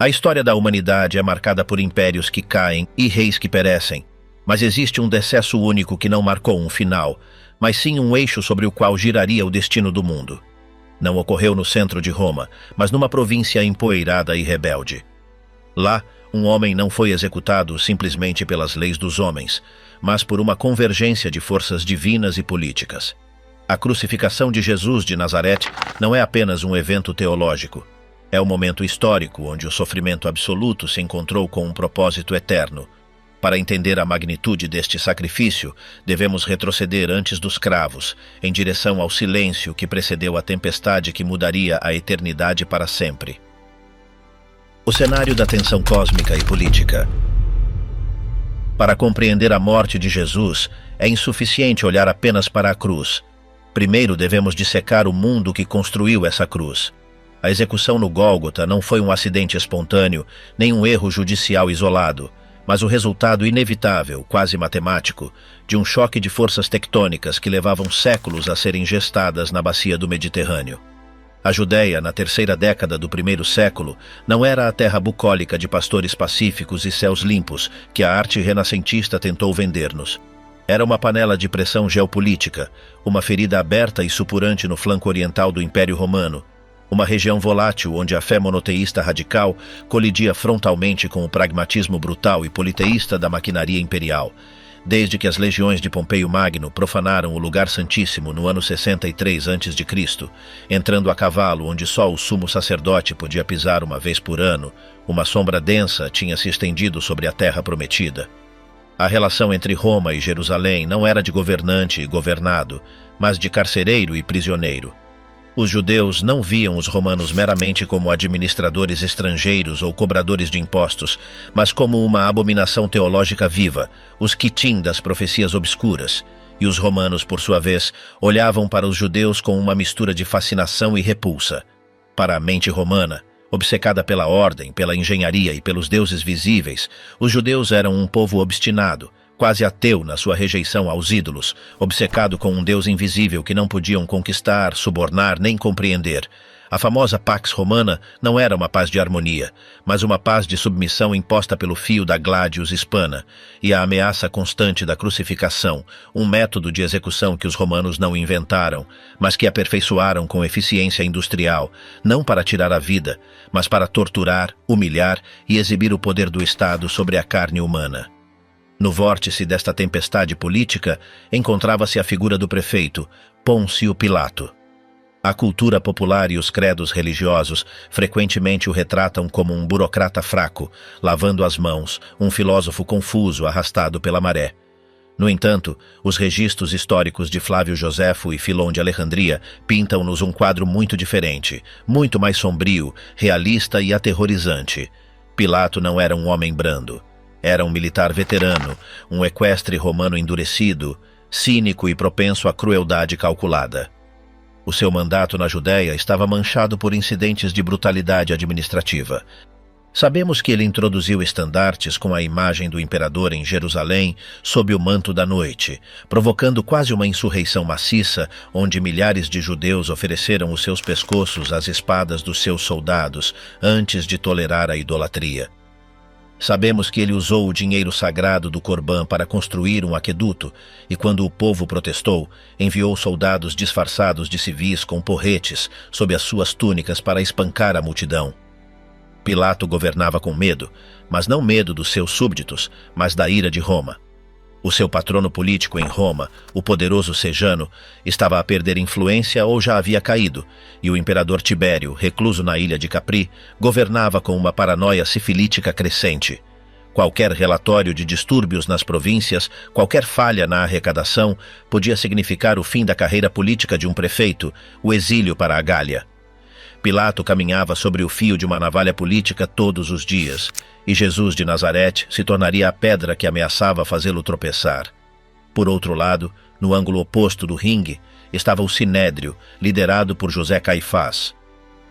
A história da humanidade é marcada por impérios que caem e reis que perecem, mas existe um decesso único que não marcou um final, mas sim um eixo sobre o qual giraria o destino do mundo. Não ocorreu no centro de Roma, mas numa província empoeirada e rebelde. Lá, um homem não foi executado simplesmente pelas leis dos homens, mas por uma convergência de forças divinas e políticas. A crucificação de Jesus de Nazaré não é apenas um evento teológico. É um momento histórico onde o sofrimento absoluto se encontrou com um propósito eterno. Para entender a magnitude deste sacrifício, devemos retroceder antes dos cravos, em direção ao silêncio que precedeu a tempestade que mudaria a eternidade para sempre. O cenário da tensão cósmica e política. Para compreender a morte de Jesus, é insuficiente olhar apenas para a cruz. Primeiro devemos dissecar o mundo que construiu essa cruz. A execução no Gólgota não foi um acidente espontâneo, nem um erro judicial isolado, mas o resultado inevitável, quase matemático, de um choque de forças tectônicas que levavam séculos a serem gestadas na bacia do Mediterrâneo. A Judéia, na terceira década do primeiro século, não era a terra bucólica de pastores pacíficos e céus limpos que a arte renascentista tentou vender-nos. Era uma panela de pressão geopolítica, uma ferida aberta e supurante no flanco oriental do Império Romano, uma região volátil onde a fé monoteísta radical colidia frontalmente com o pragmatismo brutal e politeísta da maquinaria imperial, desde que as legiões de Pompeio Magno profanaram o lugar santíssimo no ano 63 a.C., entrando a cavalo onde só o sumo sacerdote podia pisar uma vez por ano, uma sombra densa tinha se estendido sobre a terra prometida. A relação entre Roma e Jerusalém não era de governante e governado, mas de carcereiro e prisioneiro. Os judeus não viam os romanos meramente como administradores estrangeiros ou cobradores de impostos, mas como uma abominação teológica viva, os quitim das profecias obscuras, e os romanos, por sua vez, olhavam para os judeus com uma mistura de fascinação e repulsa. Para a mente romana, obcecada pela ordem, pela engenharia e pelos deuses visíveis, os judeus eram um povo obstinado, quase ateu na sua rejeição aos ídolos, obcecado com um Deus invisível que não podiam conquistar, subornar nem compreender. A famosa Pax Romana não era uma paz de harmonia, mas uma paz de submissão imposta pelo fio da Gladius Hispana e a ameaça constante da crucificação, um método de execução que os romanos não inventaram, mas que aperfeiçoaram com eficiência industrial, não para tirar a vida, mas para torturar, humilhar e exibir o poder do Estado sobre a carne humana. No vórtice desta tempestade política, encontrava-se a figura do prefeito, Pôncio Pilato. A cultura popular e os credos religiosos frequentemente o retratam como um burocrata fraco, lavando as mãos, um filósofo confuso arrastado pela maré. No entanto, os registros históricos de Flávio Joséfo e Filon de Alejandria pintam-nos um quadro muito diferente, muito mais sombrio, realista e aterrorizante. Pilato não era um homem brando. Era um militar veterano, um equestre romano endurecido, cínico e propenso à crueldade calculada. O seu mandato na Judéia estava manchado por incidentes de brutalidade administrativa. Sabemos que ele introduziu estandartes com a imagem do imperador em Jerusalém sob o manto da noite, provocando quase uma insurreição maciça, onde milhares de judeus ofereceram os seus pescoços às espadas dos seus soldados antes de tolerar a idolatria. Sabemos que ele usou o dinheiro sagrado do Corbã para construir um aqueduto e, quando o povo protestou, enviou soldados disfarçados de civis com porretes sob as suas túnicas para espancar a multidão. Pilato governava com medo, mas não medo dos seus súbditos, mas da ira de Roma. O seu patrono político em Roma, o poderoso Sejano, estava a perder influência ou já havia caído, e o imperador Tibério, recluso na ilha de Capri, governava com uma paranoia sifilítica crescente. Qualquer relatório de distúrbios nas províncias, qualquer falha na arrecadação, podia significar o fim da carreira política de um prefeito, o exílio para a Gália. Pilato caminhava sobre o fio de uma navalha política todos os dias, e Jesus de Nazaré se tornaria a pedra que ameaçava fazê-lo tropeçar. Por outro lado, no ângulo oposto do ringue, estava o Sinédrio, liderado por José Caifás.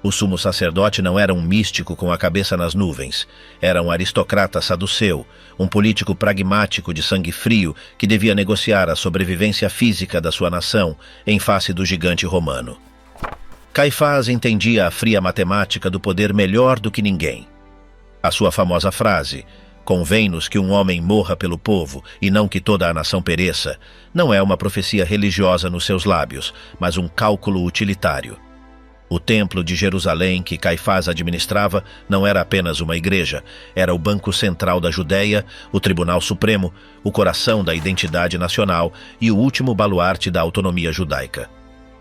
O sumo sacerdote não era um místico com a cabeça nas nuvens, era um aristocrata saduceu, um político pragmático de sangue frio que devia negociar a sobrevivência física da sua nação em face do gigante romano. Caifás entendia a fria matemática do poder melhor do que ninguém. A sua famosa frase, "Convém-nos que um homem morra pelo povo e não que toda a nação pereça", não é uma profecia religiosa nos seus lábios, mas um cálculo utilitário. O templo de Jerusalém que Caifás administrava não era apenas uma igreja, era o banco central da Judéia, o tribunal supremo, o coração da identidade nacional e o último baluarte da autonomia judaica.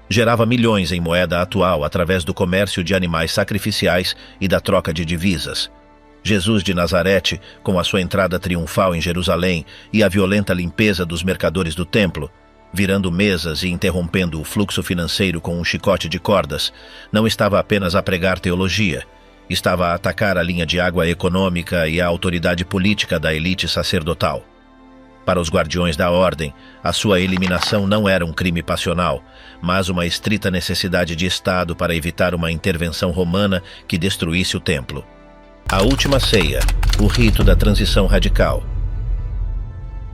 Gerava milhões em moeda atual através do comércio de animais sacrificiais e da troca de divisas. Jesus de Nazarete, com a sua entrada triunfal em Jerusalém e a violenta limpeza dos mercadores do templo, virando mesas e interrompendo o fluxo financeiro com um chicote de cordas, não estava apenas a pregar teologia, estava a atacar a linha de água econômica e a autoridade política da elite sacerdotal. Para os guardiões da ordem, a sua eliminação não era um crime passional, mas uma estrita necessidade de Estado para evitar uma intervenção romana que destruísse o templo. A última ceia, o rito da transição radical.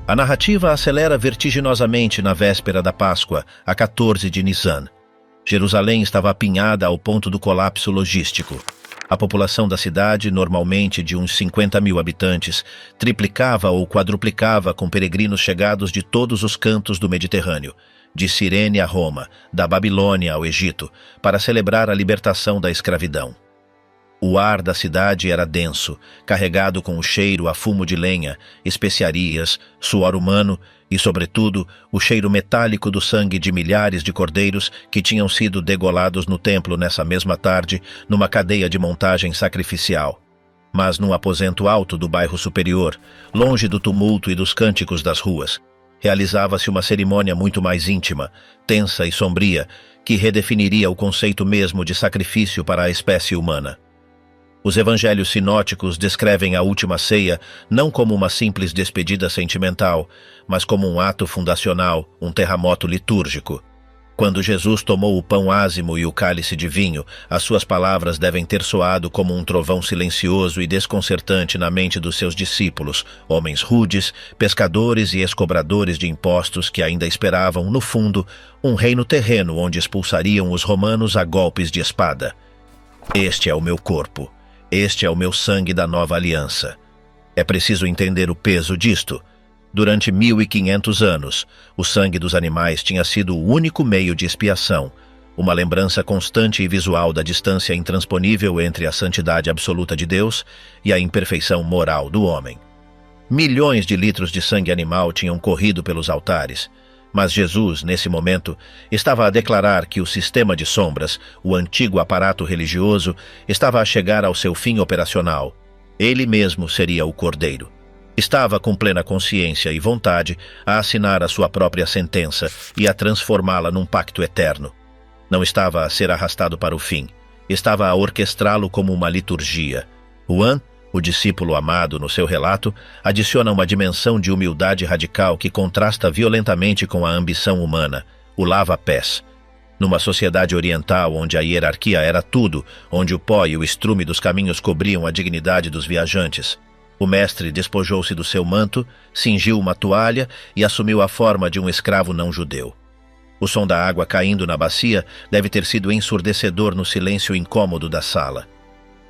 A narrativa acelera vertiginosamente na véspera da Páscoa, a 14 de Nisan. Jerusalém estava apinhada ao ponto do colapso logístico. A população da cidade, normalmente de uns 50 mil habitantes, triplicava ou quadruplicava com peregrinos chegados de todos os cantos do Mediterrâneo, de Cirene a Roma, da Babilônia ao Egito, para celebrar a libertação da escravidão. O ar da cidade era denso, carregado com o cheiro a fumo de lenha, especiarias, suor humano e, sobretudo, o cheiro metálico do sangue de milhares de cordeiros que tinham sido degolados no templo nessa mesma tarde, numa cadeia de montagem sacrificial. Mas num aposento alto do bairro superior, longe do tumulto e dos cânticos das ruas, realizava-se uma cerimônia muito mais íntima, tensa e sombria, que redefiniria o conceito mesmo de sacrifício para a espécie humana. Os evangelhos sinóticos descrevem a última ceia não como uma simples despedida sentimental, mas como um ato fundacional, um terremoto litúrgico. Quando Jesus tomou o pão ázimo e o cálice de vinho, as suas palavras devem ter soado como um trovão silencioso e desconcertante na mente dos seus discípulos, homens rudes, pescadores e escobradores de impostos que ainda esperavam, no fundo, um reino terreno onde expulsariam os romanos a golpes de espada. Este é o meu corpo. Este é o meu sangue da nova aliança. É preciso entender o peso disto. Durante 1500 anos, o sangue dos animais tinha sido o único meio de expiação, uma lembrança constante e visual da distância intransponível entre a santidade absoluta de Deus e a imperfeição moral do homem. Milhões de litros de sangue animal tinham corrido pelos altares, mas Jesus, nesse momento, estava a declarar que o sistema de sombras, o antigo aparato religioso, estava a chegar ao seu fim operacional. Ele mesmo seria o Cordeiro. Estava com plena consciência e vontade a assinar a sua própria sentença e a transformá-la num pacto eterno. Não estava a ser arrastado para o fim. Estava a orquestrá-lo como uma liturgia. Juan, o discípulo amado no seu relato, adiciona uma dimensão de humildade radical que contrasta violentamente com a ambição humana, o lava-pés. Numa sociedade oriental onde a hierarquia era tudo, onde o pó e o estrume dos caminhos cobriam a dignidade dos viajantes, o mestre despojou-se do seu manto, cingiu uma toalha e assumiu a forma de um escravo não-judeu. O som da água caindo na bacia deve ter sido ensurdecedor no silêncio incômodo da sala.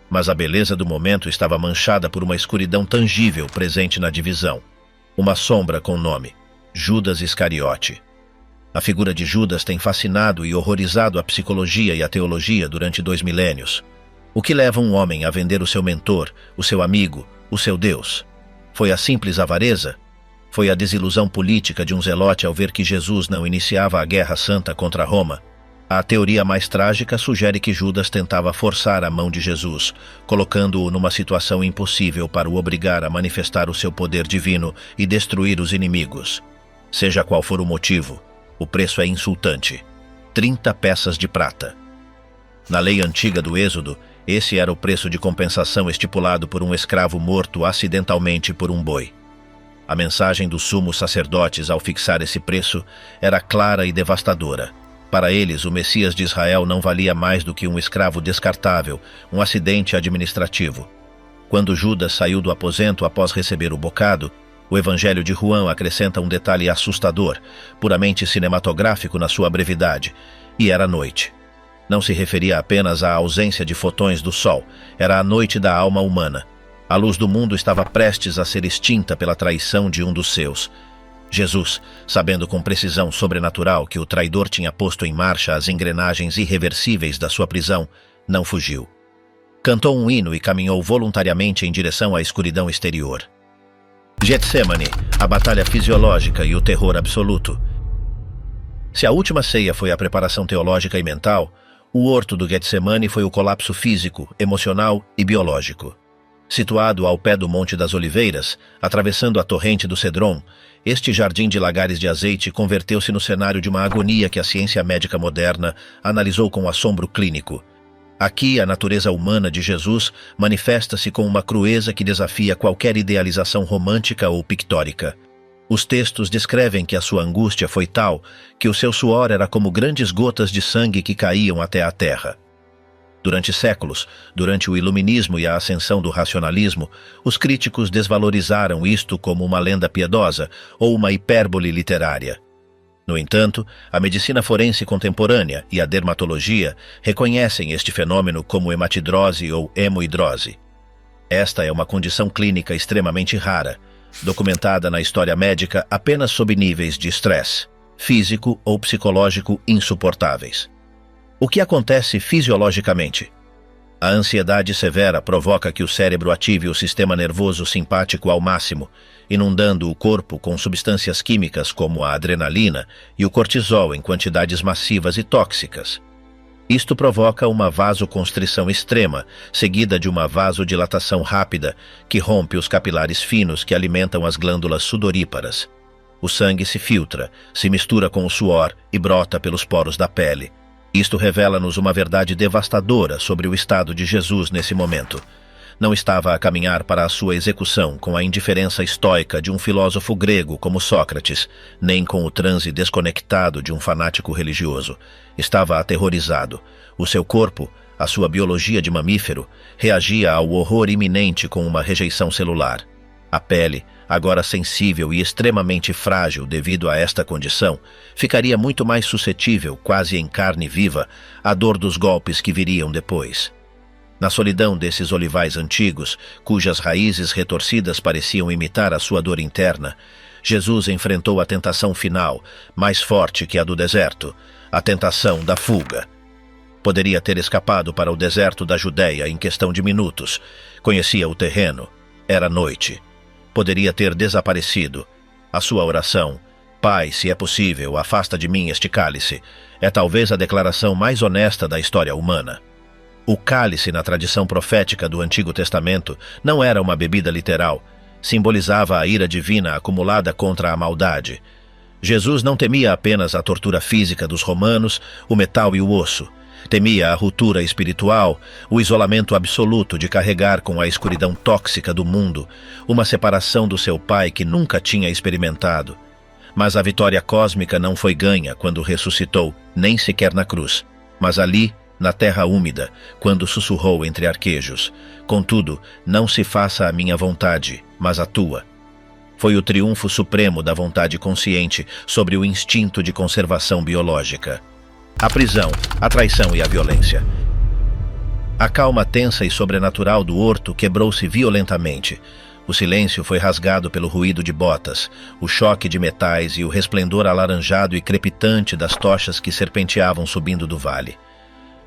Mas a beleza do momento estava manchada por uma escuridão tangível presente na divisão. Uma sombra com nome: Judas Iscariote. A figura de Judas tem fascinado e horrorizado a psicologia e a teologia durante 2 milênios. O que leva um homem a vender o seu mentor, o seu amigo, o seu Deus? Foi a simples avareza? Foi a desilusão política de um zelote ao ver que Jesus não iniciava a guerra santa contra Roma? A teoria mais trágica sugere que Judas tentava forçar a mão de Jesus, colocando-o numa situação impossível para o obrigar a manifestar o seu poder divino e destruir os inimigos. Seja qual for o motivo, o preço é insultante: 30 peças de prata. Na lei antiga do Êxodo, esse era o preço de compensação estipulado por um escravo morto acidentalmente por um boi. A mensagem dos sumos sacerdotes ao fixar esse preço era clara e devastadora. Para eles, o Messias de Israel não valia mais do que um escravo descartável, um acidente administrativo. Quando Judas saiu do aposento após receber o bocado, o Evangelho de Juan acrescenta um detalhe assustador, puramente cinematográfico na sua brevidade: e era noite. Não se referia apenas à ausência de fotões do sol, era a noite da alma humana. A luz do mundo estava prestes a ser extinta pela traição de um dos seus. Jesus, sabendo com precisão sobrenatural que o traidor tinha posto em marcha as engrenagens irreversíveis da sua prisão, não fugiu. Cantou um hino e caminhou voluntariamente em direção à escuridão exterior. Getsemane, a batalha fisiológica e o terror absoluto. Se a última ceia foi a preparação teológica e mental, o horto do Getsemane foi o colapso físico, emocional e biológico. Situado ao pé do Monte das Oliveiras, atravessando a torrente do Cedron, este jardim de lagares de azeite converteu-se no cenário de uma agonia que a ciência médica moderna analisou com assombro clínico. Aqui, a natureza humana de Jesus manifesta-se com uma crueza que desafia qualquer idealização romântica ou pictórica. Os textos descrevem que a sua angústia foi tal que o seu suor era como grandes gotas de sangue que caíam até a terra. Durante séculos, durante o iluminismo e a ascensão do racionalismo, os críticos desvalorizaram isto como uma lenda piedosa ou uma hipérbole literária. No entanto, a medicina forense contemporânea e a dermatologia reconhecem este fenômeno como hematidrose ou hemoidrose. Esta é uma condição clínica extremamente rara, documentada na história médica apenas sob níveis de estresse, físico ou psicológico insuportáveis. O que acontece fisiologicamente? A ansiedade severa provoca que o cérebro ative o sistema nervoso simpático ao máximo, inundando o corpo com substâncias químicas como a adrenalina e o cortisol em quantidades massivas e tóxicas. Isto provoca uma vasoconstrição extrema, seguida de uma vasodilatação rápida, que rompe os capilares finos que alimentam as glândulas sudoríparas. O sangue se filtra, se mistura com o suor e brota pelos poros da pele. Isto revela-nos uma verdade devastadora sobre o estado de Jesus nesse momento. Não estava a caminhar para a sua execução com a indiferença estoica de um filósofo grego como Sócrates, nem com o transe desconectado de um fanático religioso. Estava aterrorizado. O seu corpo, a sua biologia de mamífero, reagia ao horror iminente com uma rejeição celular. A pele, agora sensível e extremamente frágil devido a esta condição, ficaria muito mais suscetível, quase em carne viva, à dor dos golpes que viriam depois. Na solidão desses olivais antigos, cujas raízes retorcidas pareciam imitar a sua dor interna, Jesus enfrentou a tentação final, mais forte que a do deserto, a tentação da fuga. Poderia ter escapado para o deserto da Judéia em questão de minutos. Conhecia o terreno. Era noite. Poderia ter desaparecido. A sua oração, Pai, se é possível, afasta de mim este cálice, é talvez a declaração mais honesta da história humana. O cálice, na tradição profética do Antigo Testamento, não era uma bebida literal. Simbolizava a ira divina acumulada contra a maldade. Jesus não temia apenas a tortura física dos romanos, o metal e o osso. Temia a ruptura espiritual, o isolamento absoluto de carregar com a escuridão tóxica do mundo, uma separação do seu pai que nunca tinha experimentado. Mas a vitória cósmica não foi ganha quando ressuscitou, nem sequer na cruz, mas ali, na terra úmida, quando sussurrou entre arquejos: "Contudo, não se faça a minha vontade, mas a tua." Foi o triunfo supremo da vontade consciente sobre o instinto de conservação biológica. A prisão, a traição e a violência. A calma tensa e sobrenatural do horto quebrou-se violentamente. O silêncio foi rasgado pelo ruído de botas, o choque de metais e o resplendor alaranjado e crepitante das tochas que serpenteavam subindo do vale.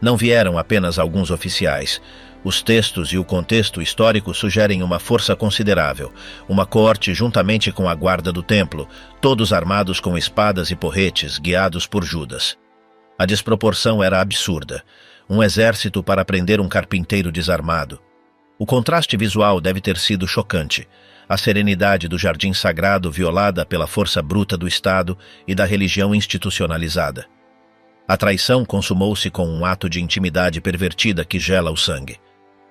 Não vieram apenas alguns oficiais. Os textos e o contexto histórico sugerem uma força considerável, uma coorte juntamente com a guarda do templo, todos armados com espadas e porretes, guiados por Judas. A desproporção era absurda. Um exército para prender um carpinteiro desarmado. O contraste visual deve ter sido chocante. A serenidade do jardim sagrado violada pela força bruta do Estado e da religião institucionalizada. A traição consumou-se com um ato de intimidade pervertida que gela o sangue.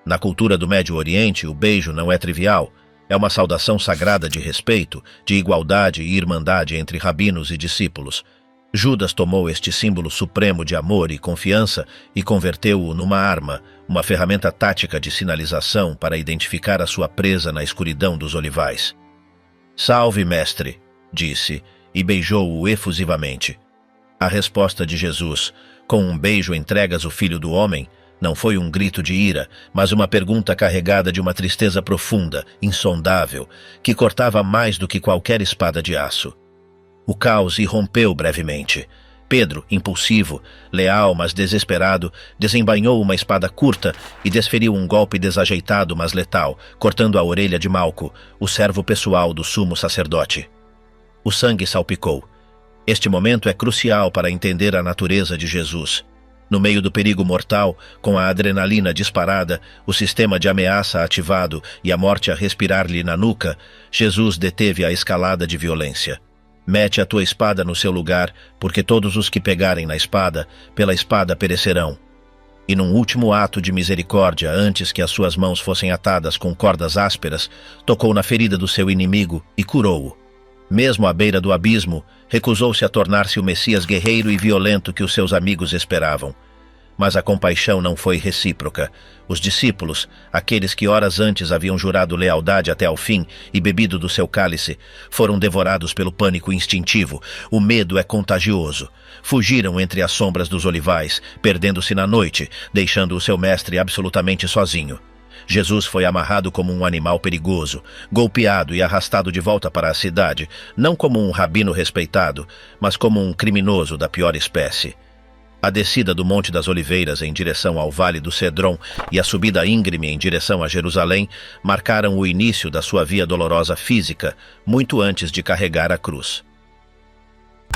Na cultura do Médio Oriente, o beijo não é trivial. É uma saudação sagrada de respeito, de igualdade e irmandade entre rabinos e discípulos. Judas tomou este símbolo supremo de amor e confiança e converteu-o numa arma, uma ferramenta tática de sinalização para identificar a sua presa na escuridão dos olivais. "Salve, mestre", disse, e beijou-o efusivamente. A resposta de Jesus: "Com um beijo entregas o Filho do Homem", Não foi um grito de ira, mas uma pergunta carregada de uma tristeza profunda, insondável, que cortava mais do que qualquer espada de aço. O caos irrompeu brevemente. Pedro, impulsivo, leal, mas desesperado, desembainhou uma espada curta e desferiu um golpe desajeitado, mas letal, cortando a orelha de Malco, o servo pessoal do sumo sacerdote. O sangue salpicou. Este momento é crucial para entender a natureza de Jesus. No meio do perigo mortal, com a adrenalina disparada, o sistema de ameaça ativado e a morte a respirar-lhe na nuca, Jesus deteve a escalada de violência. Mete a tua espada no seu lugar, porque todos os que pegarem na espada, pela espada perecerão. E num último ato de misericórdia, antes que as suas mãos fossem atadas com cordas ásperas, tocou na ferida do seu inimigo e curou-o. Mesmo à beira do abismo, recusou-se a tornar-se o Messias guerreiro e violento que os seus amigos esperavam. Mas a compaixão não foi recíproca. Os discípulos, aqueles que horas antes haviam jurado lealdade até ao fim e bebido do seu cálice, foram devorados pelo pânico instintivo. O medo é contagioso. Fugiram entre as sombras dos olivais, perdendo-se na noite, deixando o seu mestre absolutamente sozinho. Jesus foi amarrado como um animal perigoso, golpeado e arrastado de volta para a cidade, não como um rabino respeitado, mas como um criminoso da pior espécie. A descida do Monte das Oliveiras em direção ao Vale do Cedron e a subida íngreme em direção a Jerusalém marcaram o início da sua via dolorosa física, muito antes de carregar a cruz.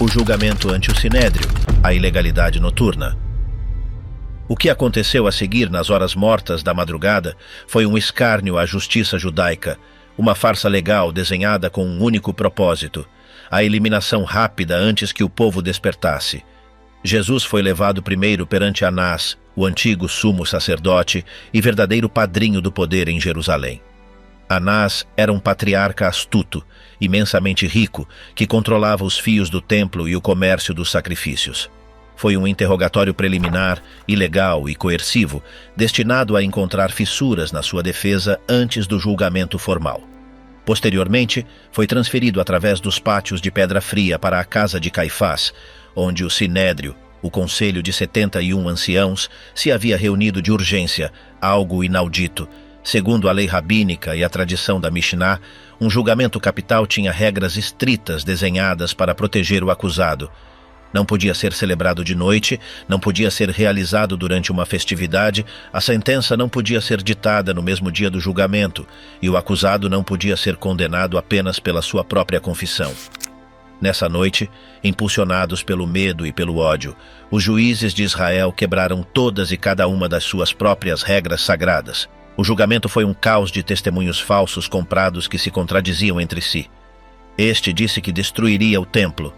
O julgamento ante o Sinédrio, a ilegalidade noturna. O que aconteceu a seguir nas horas mortas da madrugada foi um escárnio à justiça judaica, uma farsa legal desenhada com um único propósito: a eliminação rápida antes que o povo despertasse. Jesus foi levado primeiro perante Anás, o antigo sumo sacerdote e verdadeiro padrinho do poder em Jerusalém. Anás era um patriarca astuto, imensamente rico, que controlava os fios do templo e o comércio dos sacrifícios. Foi um interrogatório preliminar, ilegal e coercivo, destinado a encontrar fissuras na sua defesa antes do julgamento formal. Posteriormente, foi transferido através dos pátios de pedra fria para a casa de Caifás, onde o Sinédrio, o conselho de 71 anciãos, se havia reunido de urgência, algo inaudito. Segundo a lei rabínica e a tradição da Mishnah, um julgamento capital tinha regras estritas desenhadas para proteger o acusado. Não podia ser celebrado de noite, não podia ser realizado durante uma festividade, a sentença não podia ser ditada no mesmo dia do julgamento, e o acusado não podia ser condenado apenas pela sua própria confissão. Nessa noite, impulsionados pelo medo e pelo ódio, os juízes de Israel quebraram todas e cada uma das suas próprias regras sagradas. O julgamento foi um caos de testemunhos falsos comprados que se contradiziam entre si. Este disse que destruiria o templo.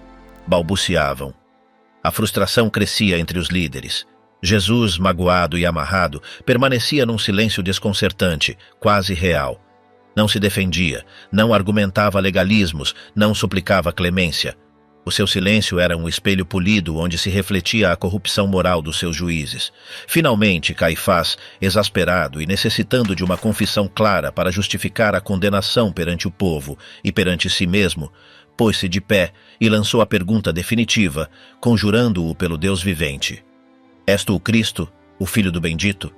Balbuciavam. A frustração crescia entre os líderes. Jesus, magoado e amarrado, permanecia num silêncio desconcertante, quase real. Não se defendia, não argumentava legalismos, não suplicava clemência. O seu silêncio era um espelho polido onde se refletia a corrupção moral dos seus juízes. Finalmente, Caifás, exasperado e necessitando de uma confissão clara para justificar a condenação perante o povo e perante si mesmo, pôs-se de pé e lançou a pergunta definitiva, conjurando-o pelo Deus vivente: És tu o Cristo, o Filho do Bendito?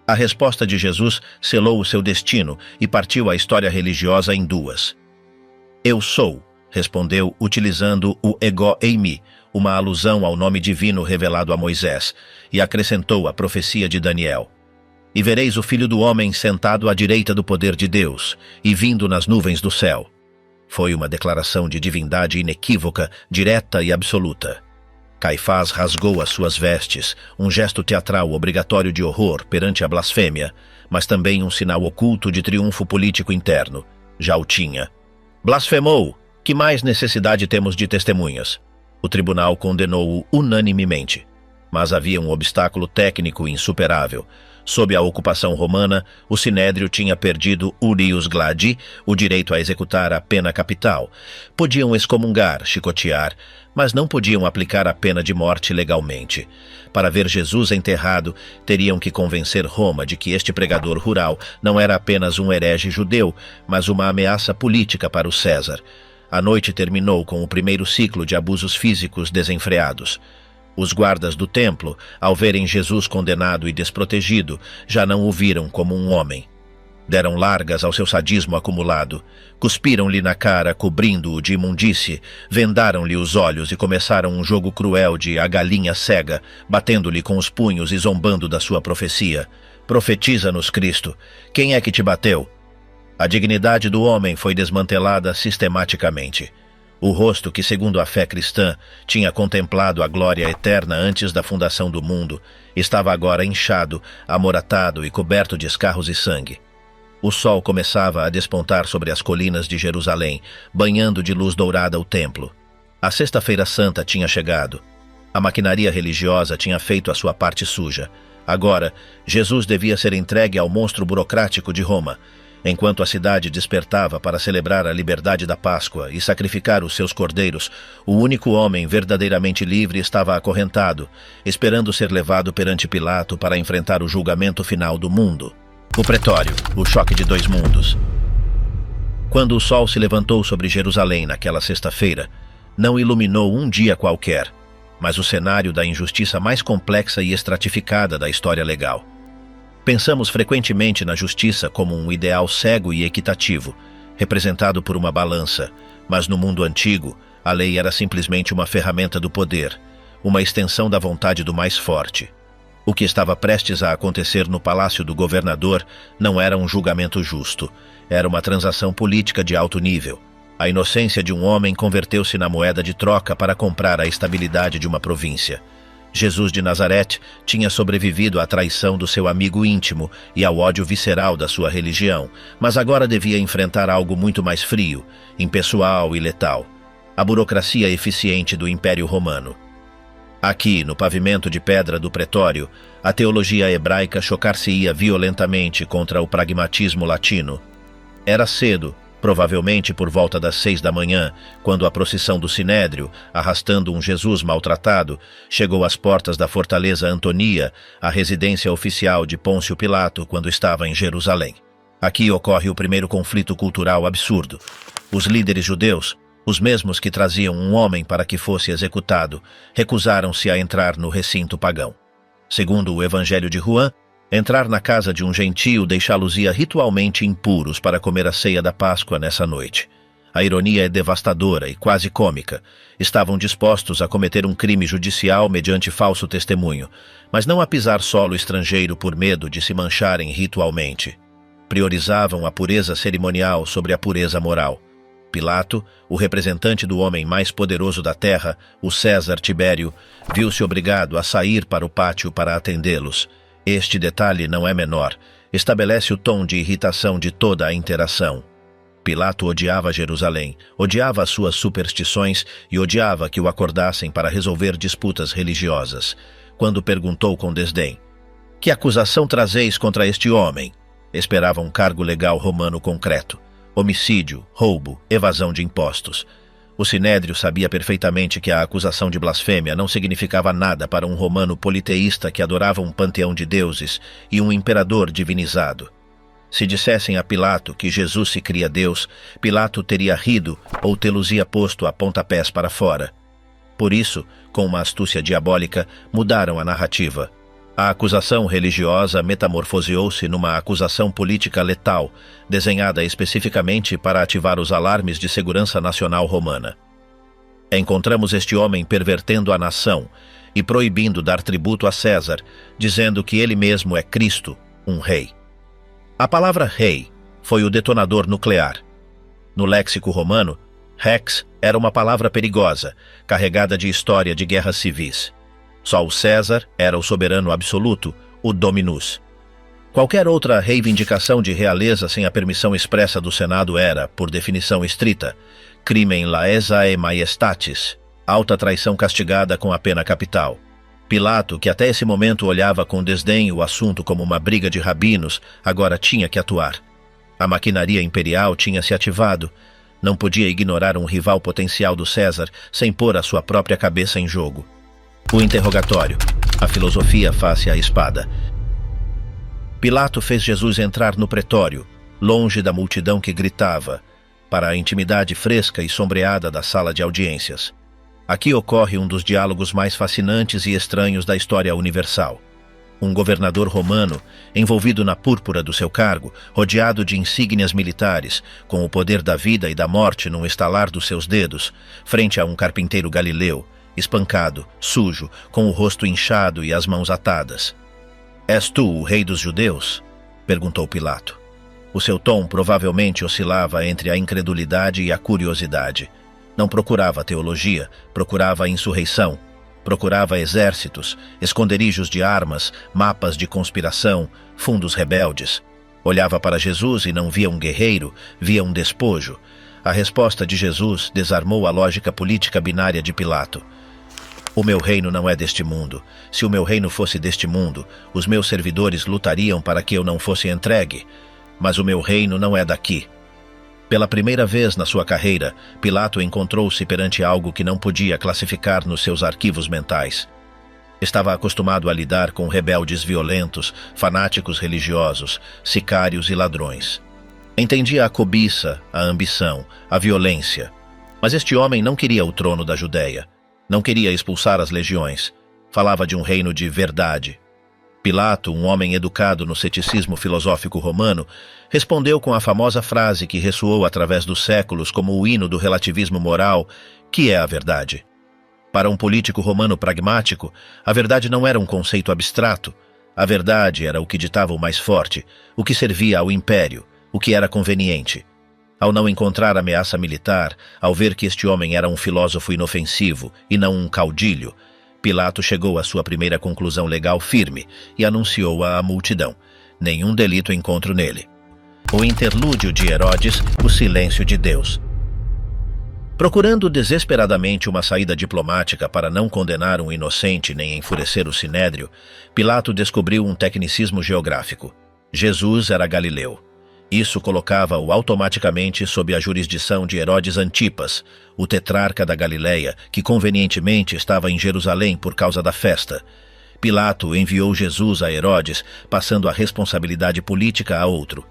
A resposta de Jesus selou o seu destino e partiu a história religiosa em duas. Eu sou, respondeu utilizando o ego eimi, uma alusão ao nome divino revelado a Moisés, e acrescentou a profecia de Daniel: E vereis o Filho do Homem sentado à direita do poder de Deus, e vindo nas nuvens do céu. Foi uma declaração de divindade inequívoca, direta e absoluta. Caifás rasgou as suas vestes, um gesto teatral obrigatório de horror perante a blasfêmia, mas também um sinal oculto de triunfo político interno. Já o tinha. Blasfemou! Que mais necessidade temos de testemunhas? O tribunal condenou-o unanimemente. Mas havia um obstáculo técnico insuperável. Sob a ocupação romana, o Sinédrio tinha perdido urius gladi, o direito a executar a pena capital. Podiam excomungar, chicotear, mas não podiam aplicar a pena de morte legalmente. Para ver Jesus enterrado, teriam que convencer Roma de que este pregador rural não era apenas um herege judeu, mas uma ameaça política para o César. A noite terminou com o primeiro ciclo de abusos físicos desenfreados. Os guardas do templo, ao verem Jesus condenado e desprotegido, já não o viram como um homem. Deram largas ao seu sadismo acumulado, cuspiram-lhe na cara, cobrindo-o de imundície, vendaram-lhe os olhos e começaram um jogo cruel de a galinha cega, batendo-lhe com os punhos e zombando da sua profecia. Profetiza-nos, Cristo. Quem é que te bateu? A dignidade do homem foi desmantelada sistematicamente. O rosto que, segundo a fé cristã, tinha contemplado a glória eterna antes da fundação do mundo, estava agora inchado, amoratado e coberto de escarros e sangue. O sol começava a despontar sobre as colinas de Jerusalém, banhando de luz dourada o templo. A Sexta-feira Santa tinha chegado. A maquinaria religiosa tinha feito a sua parte suja. Agora, Jesus devia ser entregue ao monstro burocrático de Roma. Enquanto a cidade despertava para celebrar a liberdade da Páscoa e sacrificar os seus cordeiros, o único homem verdadeiramente livre estava acorrentado, esperando ser levado perante Pilato para enfrentar o julgamento final do mundo. O pretório, o choque de dois mundos. Quando o sol se levantou sobre Jerusalém naquela sexta-feira, não iluminou um dia qualquer, mas o cenário da injustiça mais complexa e estratificada da história legal. Pensamos frequentemente na justiça como um ideal cego e equitativo, representado por uma balança, mas no mundo antigo, a lei era simplesmente uma ferramenta do poder, uma extensão da vontade do mais forte. O que estava prestes a acontecer no palácio do governador não era um julgamento justo, era uma transação política de alto nível. A inocência de um homem converteu-se na moeda de troca para comprar a estabilidade de uma província. Jesus de Nazaré tinha sobrevivido à traição do seu amigo íntimo e ao ódio visceral da sua religião, mas agora devia enfrentar algo muito mais frio, impessoal e letal: a burocracia eficiente do Império Romano. Aqui, no pavimento de pedra do pretório, a teologia hebraica chocar-se-ia violentamente contra o pragmatismo latino. Era cedo, provavelmente por volta das 6 da manhã, quando a procissão do Sinédrio, arrastando um Jesus maltratado, chegou às portas da fortaleza Antonia, a residência oficial de Pôncio Pilato quando estava em Jerusalém. Aqui ocorre o primeiro conflito cultural absurdo. Os líderes judeus, os mesmos que traziam um homem para que fosse executado, recusaram-se a entrar no recinto pagão. Segundo o Evangelho de Juan, entrar na casa de um gentio deixá-los-ia ritualmente impuros para comer a ceia da Páscoa nessa noite. A ironia é devastadora e quase cômica. Estavam dispostos a cometer um crime judicial mediante falso testemunho, mas não a pisar solo estrangeiro por medo de se mancharem ritualmente. Priorizavam a pureza cerimonial sobre a pureza moral. Pilato, o representante do homem mais poderoso da terra, o César Tibério, viu-se obrigado a sair para o pátio para atendê-los. Este detalhe não é menor, estabelece o tom de irritação de toda a interação. Pilato odiava Jerusalém, odiava as suas superstições e odiava que o acordassem para resolver disputas religiosas. Quando perguntou com desdém: "Que acusação trazeis contra este homem?", esperava um cargo legal romano concreto: homicídio, roubo, evasão de impostos. O Sinédrio sabia perfeitamente que a acusação de blasfêmia não significava nada para um romano politeísta que adorava um panteão de deuses e um imperador divinizado. Se dissessem a Pilato que Jesus se cria Deus, Pilato teria rido ou tê-los-ia posto a pontapés para fora. Por isso, com uma astúcia diabólica, mudaram a narrativa. A acusação religiosa metamorfoseou-se numa acusação política letal, desenhada especificamente para ativar os alarmes de segurança nacional romana. Encontramos este homem pervertendo a nação e proibindo dar tributo a César, dizendo que ele mesmo é Cristo, um rei. A palavra rei foi o detonador nuclear. No léxico romano, rex era uma palavra perigosa, carregada de história de guerras civis. Só o César era o soberano absoluto, o dominus. Qualquer outra reivindicação de realeza sem a permissão expressa do Senado era, por definição estrita, crimen laesae maiestatis, alta traição castigada com a pena capital. Pilato, que até esse momento olhava com desdém o assunto como uma briga de rabinos, agora tinha que atuar. A maquinaria imperial tinha se ativado. Não podia ignorar um rival potencial do César sem pôr a sua própria cabeça em jogo. O interrogatório, a filosofia face à espada. Pilato fez Jesus entrar no pretório, longe da multidão que gritava, para a intimidade fresca e sombreada da sala de audiências. Aqui ocorre um dos diálogos mais fascinantes e estranhos da história universal. Um governador romano, envolvido na púrpura do seu cargo, rodeado de insígnias militares, com o poder da vida e da morte num estalar dos seus dedos, frente a um carpinteiro galileu, espancado, sujo, com o rosto inchado e as mãos atadas. "És tu o rei dos judeus?" perguntou Pilato. O seu tom provavelmente oscilava entre a incredulidade e a curiosidade. Não procurava teologia, procurava insurreição. Procurava exércitos, esconderijos de armas, mapas de conspiração, fundos rebeldes. Olhava para Jesus e não via um guerreiro, via um despojo. A resposta de Jesus desarmou a lógica política binária de Pilato. "O meu reino não é deste mundo. Se o meu reino fosse deste mundo, os meus servidores lutariam para que eu não fosse entregue. Mas o meu reino não é daqui." Pela primeira vez na sua carreira, Pilato encontrou-se perante algo que não podia classificar nos seus arquivos mentais. Estava acostumado a lidar com rebeldes violentos, fanáticos religiosos, sicários e ladrões. Entendia a cobiça, a ambição, a violência. Mas este homem não queria o trono da Judéia. Não queria expulsar as legiões. Falava de um reino de verdade. Pilato, um homem educado no ceticismo filosófico romano, respondeu com a famosa frase que ressoou através dos séculos como o hino do relativismo moral: "Que é a verdade?" Para um político romano pragmático, a verdade não era um conceito abstrato. A verdade era o que ditava o mais forte, o que servia ao império, o que era conveniente. Ao não encontrar ameaça militar, ao ver que este homem era um filósofo inofensivo e não um caudilho, Pilato chegou à sua primeira conclusão legal firme e anunciou-a à multidão: nenhum delito encontro nele. O interlúdio de Herodes, o silêncio de Deus. Procurando desesperadamente uma saída diplomática para não condenar um inocente nem enfurecer o sinédrio, Pilato descobriu um tecnicismo geográfico. Jesus era galileu. Isso colocava-o automaticamente sob a jurisdição de Herodes Antipas, o tetrarca da Galileia, que convenientemente estava em Jerusalém por causa da festa. Pilato enviou Jesus a Herodes, passando a responsabilidade política a outro.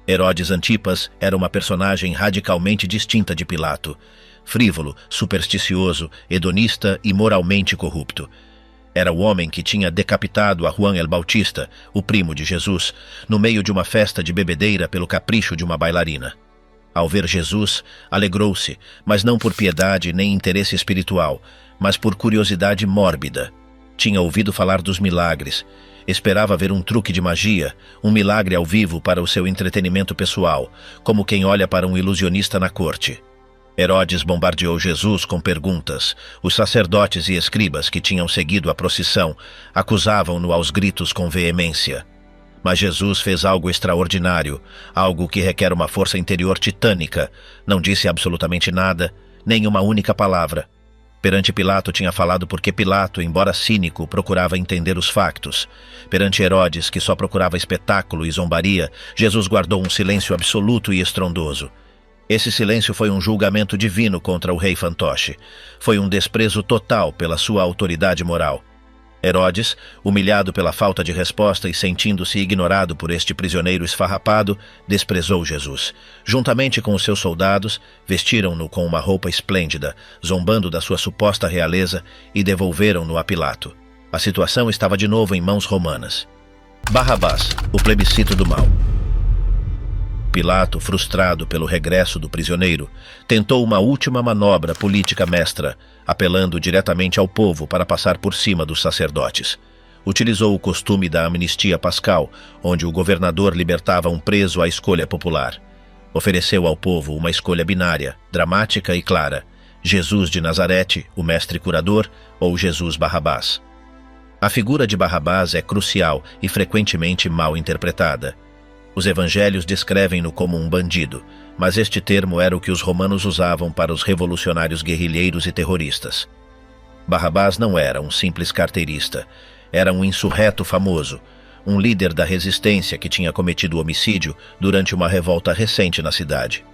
Herodes Antipas era uma personagem radicalmente distinta de Pilato. Frívolo, supersticioso, hedonista e moralmente corrupto. Era o homem que tinha decapitado a Juan el Bautista, o primo de Jesus, no meio de uma festa de bebedeira pelo capricho de uma bailarina. Ao ver Jesus, alegrou-se, mas não por piedade nem interesse espiritual, mas por curiosidade mórbida. Tinha ouvido falar dos milagres. Esperava ver um truque de magia, um milagre ao vivo para o seu entretenimento pessoal, como quem olha para um ilusionista na corte. Herodes bombardeou Jesus com perguntas. Os sacerdotes e escribas que tinham seguido a procissão acusavam-no aos gritos com veemência. Mas Jesus fez algo extraordinário, algo que requer uma força interior titânica. Não disse absolutamente nada, nem uma única palavra. Perante Pilato tinha falado porque Pilato, embora cínico, procurava entender os factos. Perante Herodes, que só procurava espetáculo e zombaria, Jesus guardou um silêncio absoluto e estrondoso. Esse silêncio foi um julgamento divino contra o rei fantoche. Foi um desprezo total pela sua autoridade moral. Herodes, humilhado pela falta de resposta e sentindo-se ignorado por este prisioneiro esfarrapado, desprezou Jesus. Juntamente com os seus soldados, vestiram-no com uma roupa esplêndida, zombando da sua suposta realeza, e devolveram-no a Pilato. A situação estava de novo em mãos romanas. Barrabás, o plebiscito do mal. Pilato, frustrado pelo regresso do prisioneiro, tentou uma última manobra política mestra, apelando diretamente ao povo para passar por cima dos sacerdotes. Utilizou o costume da amnistia pascal, onde o governador libertava um preso à escolha popular. Ofereceu ao povo uma escolha binária, dramática e clara: Jesus de Nazarete, o mestre curador, ou Jesus Barrabás. A figura de Barrabás é crucial e frequentemente mal interpretada. Os evangelhos descrevem-no como um bandido, mas este termo era o que os romanos usavam para os revolucionários guerrilheiros e terroristas. Barrabás não era um simples carteirista, era um insurreto famoso, um líder da resistência que tinha cometido homicídio durante uma revolta recente na cidade.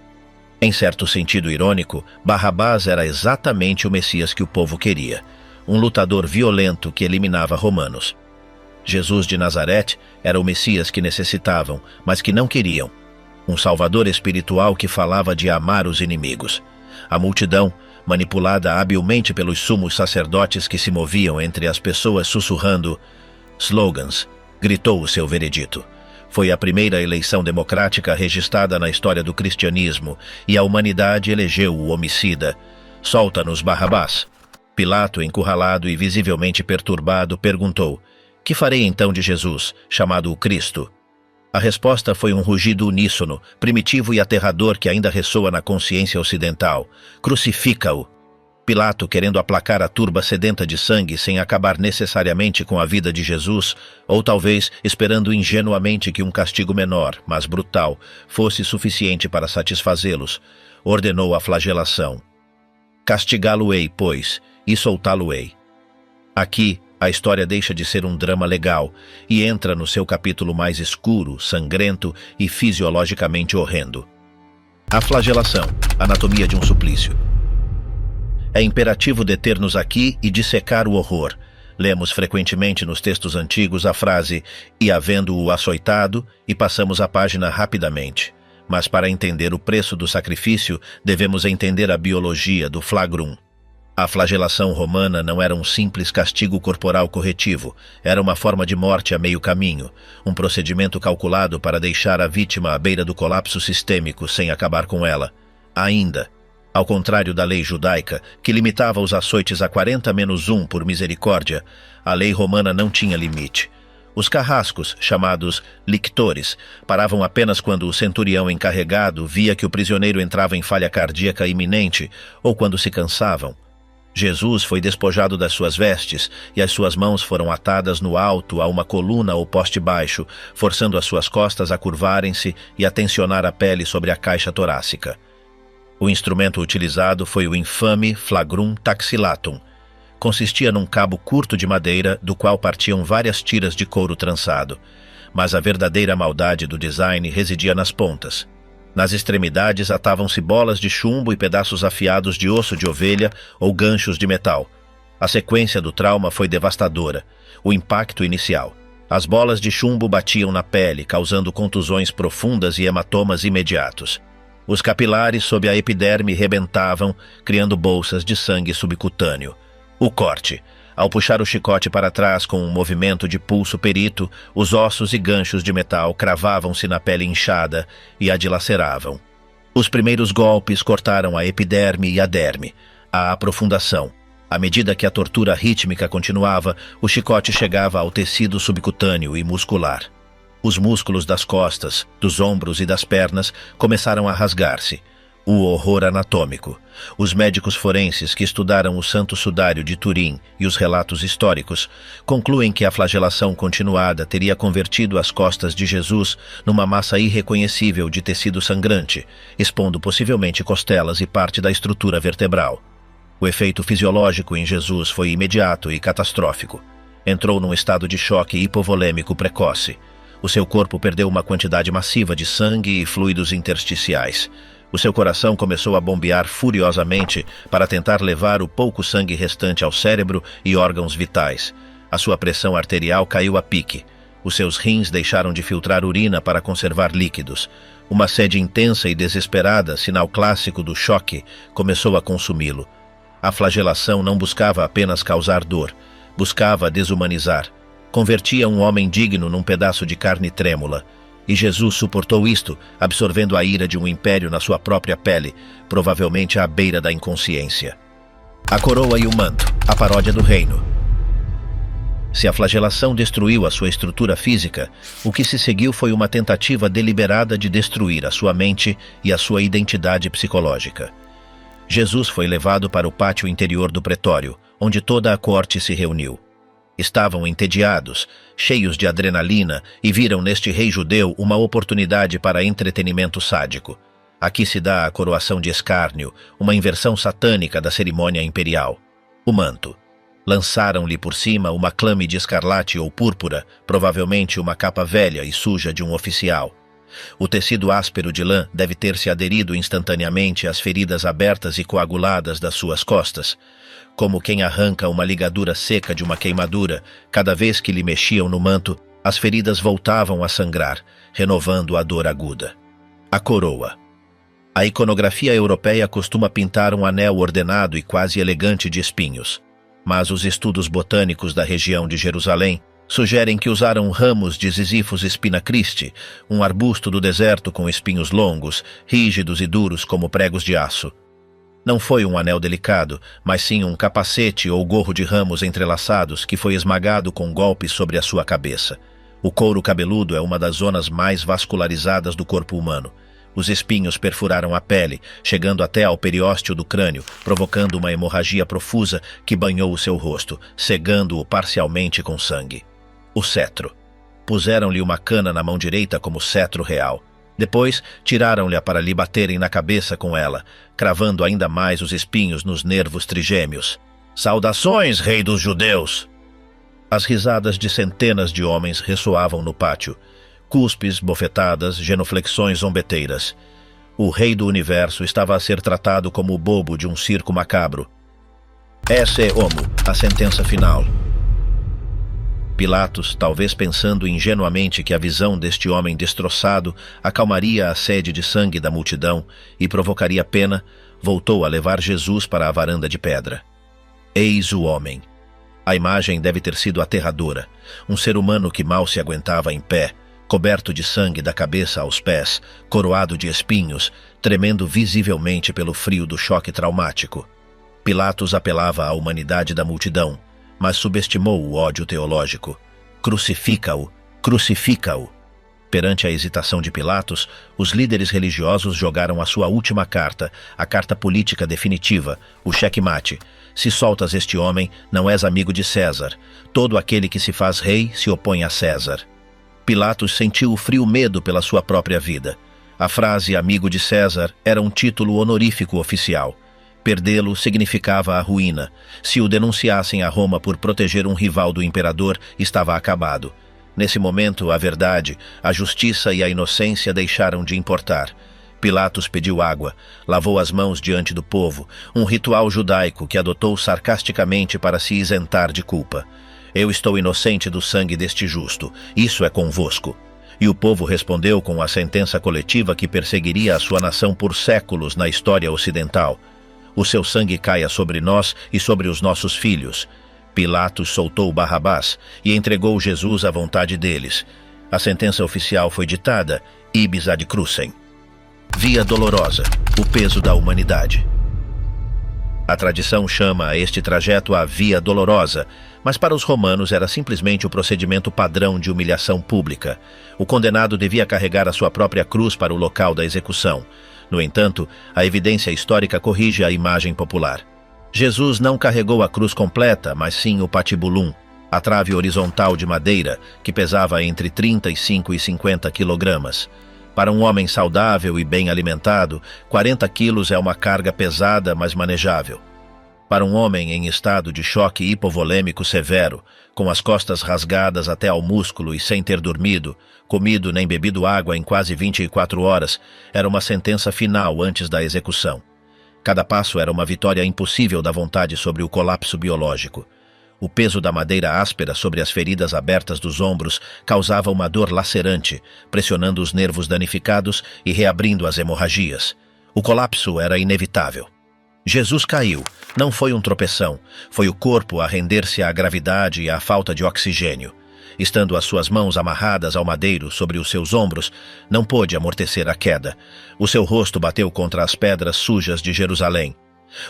Em certo sentido irônico, Barrabás era exatamente o Messias que o povo queria, um lutador violento que eliminava romanos. Jesus de Nazarete era o Messias que necessitavam, mas que não queriam. Um salvador espiritual que falava de amar os inimigos. A multidão, manipulada habilmente pelos sumos sacerdotes que se moviam entre as pessoas sussurrando slogans, gritou o seu veredito. Foi a primeira eleição democrática registrada na história do cristianismo e a humanidade elegeu o homicida. Solta-nos, Barrabás. Pilato, encurralado e visivelmente perturbado, perguntou: que farei então de Jesus, chamado o Cristo? A resposta foi um rugido uníssono, primitivo e aterrador que ainda ressoa na consciência ocidental. Crucifica-o! Pilato, querendo aplacar a turba sedenta de sangue sem acabar necessariamente com a vida de Jesus, ou talvez esperando ingenuamente que um castigo menor, mas brutal, fosse suficiente para satisfazê-los, ordenou a flagelação. Castigá-lo-ei, pois, e soltá-lo-ei. Aqui, a história deixa de ser um drama legal e entra no seu capítulo mais escuro, sangrento e fisiologicamente horrendo. A flagelação, anatomia de um suplício. É imperativo deter-nos aqui e dissecar o horror. Lemos frequentemente nos textos antigos a frase "e havendo-o açoitado", e passamos a página rapidamente. Mas para entender o preço do sacrifício, devemos entender a biologia do flagrum. A flagelação romana não era um simples castigo corporal corretivo, era uma forma de morte a meio caminho, um procedimento calculado para deixar a vítima à beira do colapso sistêmico sem acabar com ela. Ainda, ao contrário da lei judaica, que limitava os açoites a 40-1 por misericórdia, a lei romana não tinha limite. Os carrascos, chamados lictores, paravam apenas quando o centurião encarregado via que o prisioneiro entrava em falha cardíaca iminente ou quando se cansavam. Jesus foi despojado das suas vestes e as suas mãos foram atadas no alto a uma coluna ou poste baixo, forçando as suas costas a curvarem-se e a tensionar a pele sobre a caixa torácica. O instrumento utilizado foi o infame flagrum taxilatum. Consistia num cabo curto de madeira, do qual partiam várias tiras de couro trançado. Mas a verdadeira maldade do design residia nas pontas. Nas extremidades atavam-se bolas de chumbo e pedaços afiados de osso de ovelha ou ganchos de metal. A sequência do trauma foi devastadora. O impacto inicial. As bolas de chumbo batiam na pele, causando contusões profundas e hematomas imediatos. Os capilares sob a epiderme rebentavam, criando bolsas de sangue subcutâneo. O corte. Ao puxar o chicote para trás com um movimento de pulso perito, os ossos e ganchos de metal cravavam-se na pele inchada e a dilaceravam. Os primeiros golpes cortaram a epiderme e a derme. A aprofundação. À medida que a tortura rítmica continuava, o chicote chegava ao tecido subcutâneo e muscular. Os músculos das costas, dos ombros e das pernas começaram a rasgar-se. O horror anatômico. Os médicos forenses que estudaram o Santo Sudário de Turim e os relatos históricos concluem que a flagelação continuada teria convertido as costas de Jesus numa massa irreconhecível de tecido sangrante, expondo possivelmente costelas e parte da estrutura vertebral. O efeito fisiológico em Jesus foi imediato e catastrófico. Entrou num estado de choque hipovolêmico precoce. O seu corpo perdeu uma quantidade massiva de sangue e fluidos intersticiais. O seu coração começou a bombear furiosamente para tentar levar o pouco sangue restante ao cérebro e órgãos vitais. A sua pressão arterial caiu a pique. Os seus rins deixaram de filtrar urina para conservar líquidos. Uma sede intensa e desesperada, sinal clássico do choque, começou a consumi-lo. A flagelação não buscava apenas causar dor, buscava desumanizar. Convertia um homem digno num pedaço de carne trêmula. E Jesus suportou isto, absorvendo a ira de um império na sua própria pele, provavelmente à beira da inconsciência. A coroa e o manto, a paródia do reino. Se a flagelação destruiu a sua estrutura física, o que se seguiu foi uma tentativa deliberada de destruir a sua mente e a sua identidade psicológica. Jesus foi levado para o pátio interior do pretório, onde toda a corte se reuniu. Estavam entediados, cheios de adrenalina, e viram neste rei judeu uma oportunidade para entretenimento sádico. Aqui se dá a coroação de escárnio, uma inversão satânica da cerimônia imperial. O manto. Lançaram-lhe por cima uma clame de escarlate ou púrpura, provavelmente uma capa velha e suja de um oficial. O tecido áspero de lã deve ter se aderido instantaneamente às feridas abertas e coaguladas das suas costas. Como quem arranca uma ligadura seca de uma queimadura, cada vez que lhe mexiam no manto, as feridas voltavam a sangrar, renovando a dor aguda. A coroa. A iconografia europeia costuma pintar um anel ordenado e quase elegante de espinhos, mas os estudos botânicos da região de Jerusalém sugerem que usaram ramos de Ziziphus spina Christi, um arbusto do deserto com espinhos longos, rígidos e duros como pregos de aço. Não foi um anel delicado, mas sim um capacete ou gorro de ramos entrelaçados que foi esmagado com golpes sobre a sua cabeça. O couro cabeludo é uma das zonas mais vascularizadas do corpo humano. Os espinhos perfuraram a pele, chegando até ao periósteo do crânio, provocando uma hemorragia profusa que banhou o seu rosto, cegando-o parcialmente com sangue. O cetro. Puseram-lhe uma cana na mão direita como cetro real. Depois, tiraram-lhe para lhe baterem na cabeça com ela, cravando ainda mais os espinhos nos nervos trigêmeos. "Saudações, rei dos judeus!" As risadas de centenas de homens ressoavam no pátio. Cuspes, bofetadas, genuflexões zombeteiras. O rei do universo estava a ser tratado como o bobo de um circo macabro. Esse homo, a sentença final. Pilatos, talvez pensando ingenuamente que a visão deste homem destroçado acalmaria a sede de sangue da multidão e provocaria pena, voltou a levar Jesus para a varanda de pedra. Eis o homem. A imagem deve ter sido aterradora. Um ser humano que mal se aguentava em pé, coberto de sangue da cabeça aos pés, coroado de espinhos, tremendo visivelmente pelo frio do choque traumático. Pilatos apelava à humanidade da multidão, mas subestimou o ódio teológico. Crucifica-o! Crucifica-o! Perante a hesitação de Pilatos, os líderes religiosos jogaram a sua última carta, a carta política definitiva, o xeque-mate. Se soltas este homem, não és amigo de César. Todo aquele que se faz rei se opõe a César. Pilatos sentiu o frio medo pela sua própria vida. A frase amigo de César era um título honorífico oficial. Perdê-lo significava a ruína. Se o denunciassem a Roma por proteger um rival do imperador, estava acabado. Nesse momento, a verdade, a justiça e a inocência deixaram de importar. Pilatos pediu água, lavou as mãos diante do povo, um ritual judaico que adotou sarcasticamente para se isentar de culpa. Eu estou inocente do sangue deste justo, isso é convosco. E o povo respondeu com a sentença coletiva que perseguiria a sua nação por séculos na história ocidental. O seu sangue caia sobre nós e sobre os nossos filhos. Pilatos soltou Barrabás e entregou Jesus à vontade deles. A sentença oficial foi ditada, ibis ad crucem. Via dolorosa, o peso da humanidade. A tradição chama a este trajeto a Via Dolorosa, mas para os romanos era simplesmente o procedimento padrão de humilhação pública. O condenado devia carregar a sua própria cruz para o local da execução. No entanto, a evidência histórica corrige a imagem popular. Jesus não carregou a cruz completa, mas sim o patibulum, a trave horizontal de madeira, que pesava entre 35 e 50 quilogramas. Para um homem saudável e bem alimentado, 40 quilos é uma carga pesada, mas manejável. Para um homem em estado de choque hipovolêmico severo, com as costas rasgadas até ao músculo e sem ter dormido, comido nem bebido água em quase 24 horas, era uma sentença final antes da execução. Cada passo era uma vitória impossível da vontade sobre o colapso biológico. O peso da madeira áspera sobre as feridas abertas dos ombros causava uma dor lacerante, pressionando os nervos danificados e reabrindo as hemorragias. O colapso era inevitável. Jesus caiu. Não foi um tropeção. Foi o corpo a render-se à gravidade e à falta de oxigênio. Estando as suas mãos amarradas ao madeiro sobre os seus ombros, não pôde amortecer a queda. O seu rosto bateu contra as pedras sujas de Jerusalém.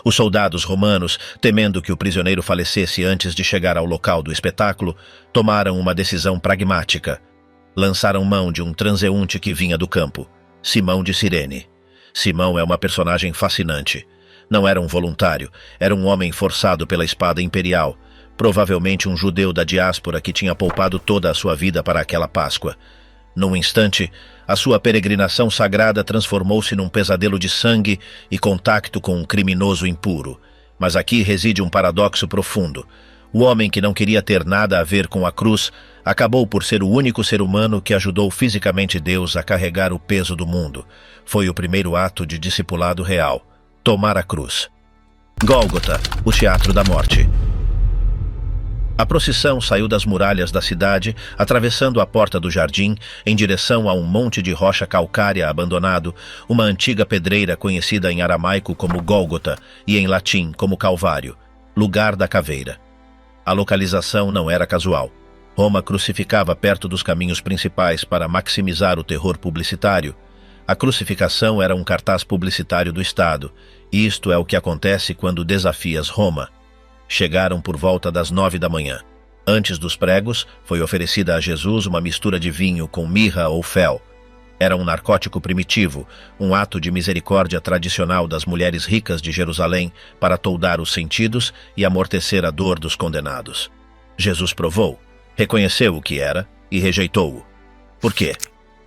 Os soldados romanos, temendo que o prisioneiro falecesse antes de chegar ao local do espetáculo, tomaram uma decisão pragmática. Lançaram mão de um transeunte que vinha do campo, Simão de Cirene. Simão é uma personagem fascinante. Não era um voluntário, era um homem forçado pela espada imperial, provavelmente um judeu da diáspora que tinha poupado toda a sua vida para aquela Páscoa. Num instante, a sua peregrinação sagrada transformou-se num pesadelo de sangue e contacto com um criminoso impuro. Mas aqui reside um paradoxo profundo. O homem que não queria ter nada a ver com a cruz acabou por ser o único ser humano que ajudou fisicamente Deus a carregar o peso do mundo. Foi o primeiro ato de discipulado real. Tomar a cruz. Gólgota, o teatro da morte. A procissão saiu das muralhas da cidade, atravessando a porta do jardim, em direção a um monte de rocha calcária abandonado, uma antiga pedreira conhecida em aramaico como Gólgota e em latim como Calvário, lugar da caveira. A localização não era casual. Roma crucificava perto dos caminhos principais para maximizar o terror publicitário. A crucificação era um cartaz publicitário do Estado. Isto é o que acontece quando desafias Roma. Chegaram por volta das 9 da manhã. Antes dos pregos, foi oferecida a Jesus uma mistura de vinho com mirra ou fel. Era um narcótico primitivo, um ato de misericórdia tradicional das mulheres ricas de Jerusalém para toldar os sentidos e amortecer a dor dos condenados. Jesus provou, reconheceu o que era e rejeitou-o. Por quê?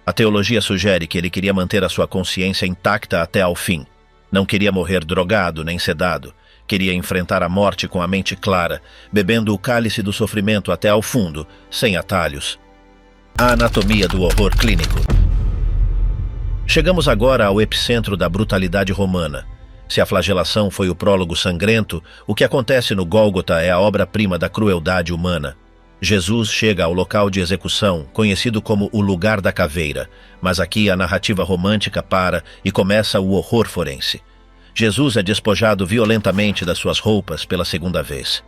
A teologia sugere que ele queria manter a sua consciência intacta até ao fim. Não queria morrer drogado nem sedado. Queria enfrentar a morte com a mente clara, bebendo o cálice do sofrimento até ao fundo, sem atalhos. A anatomia do horror clínico. Chegamos agora ao epicentro da brutalidade romana. Se a flagelação foi o prólogo sangrento, o que acontece no Gólgota é a obra-prima da crueldade humana. Jesus chega ao local de execução, conhecido como o lugar da caveira, mas aqui a narrativa romântica para e começa o horror forense. Jesus é despojado violentamente das suas roupas pela segunda vez.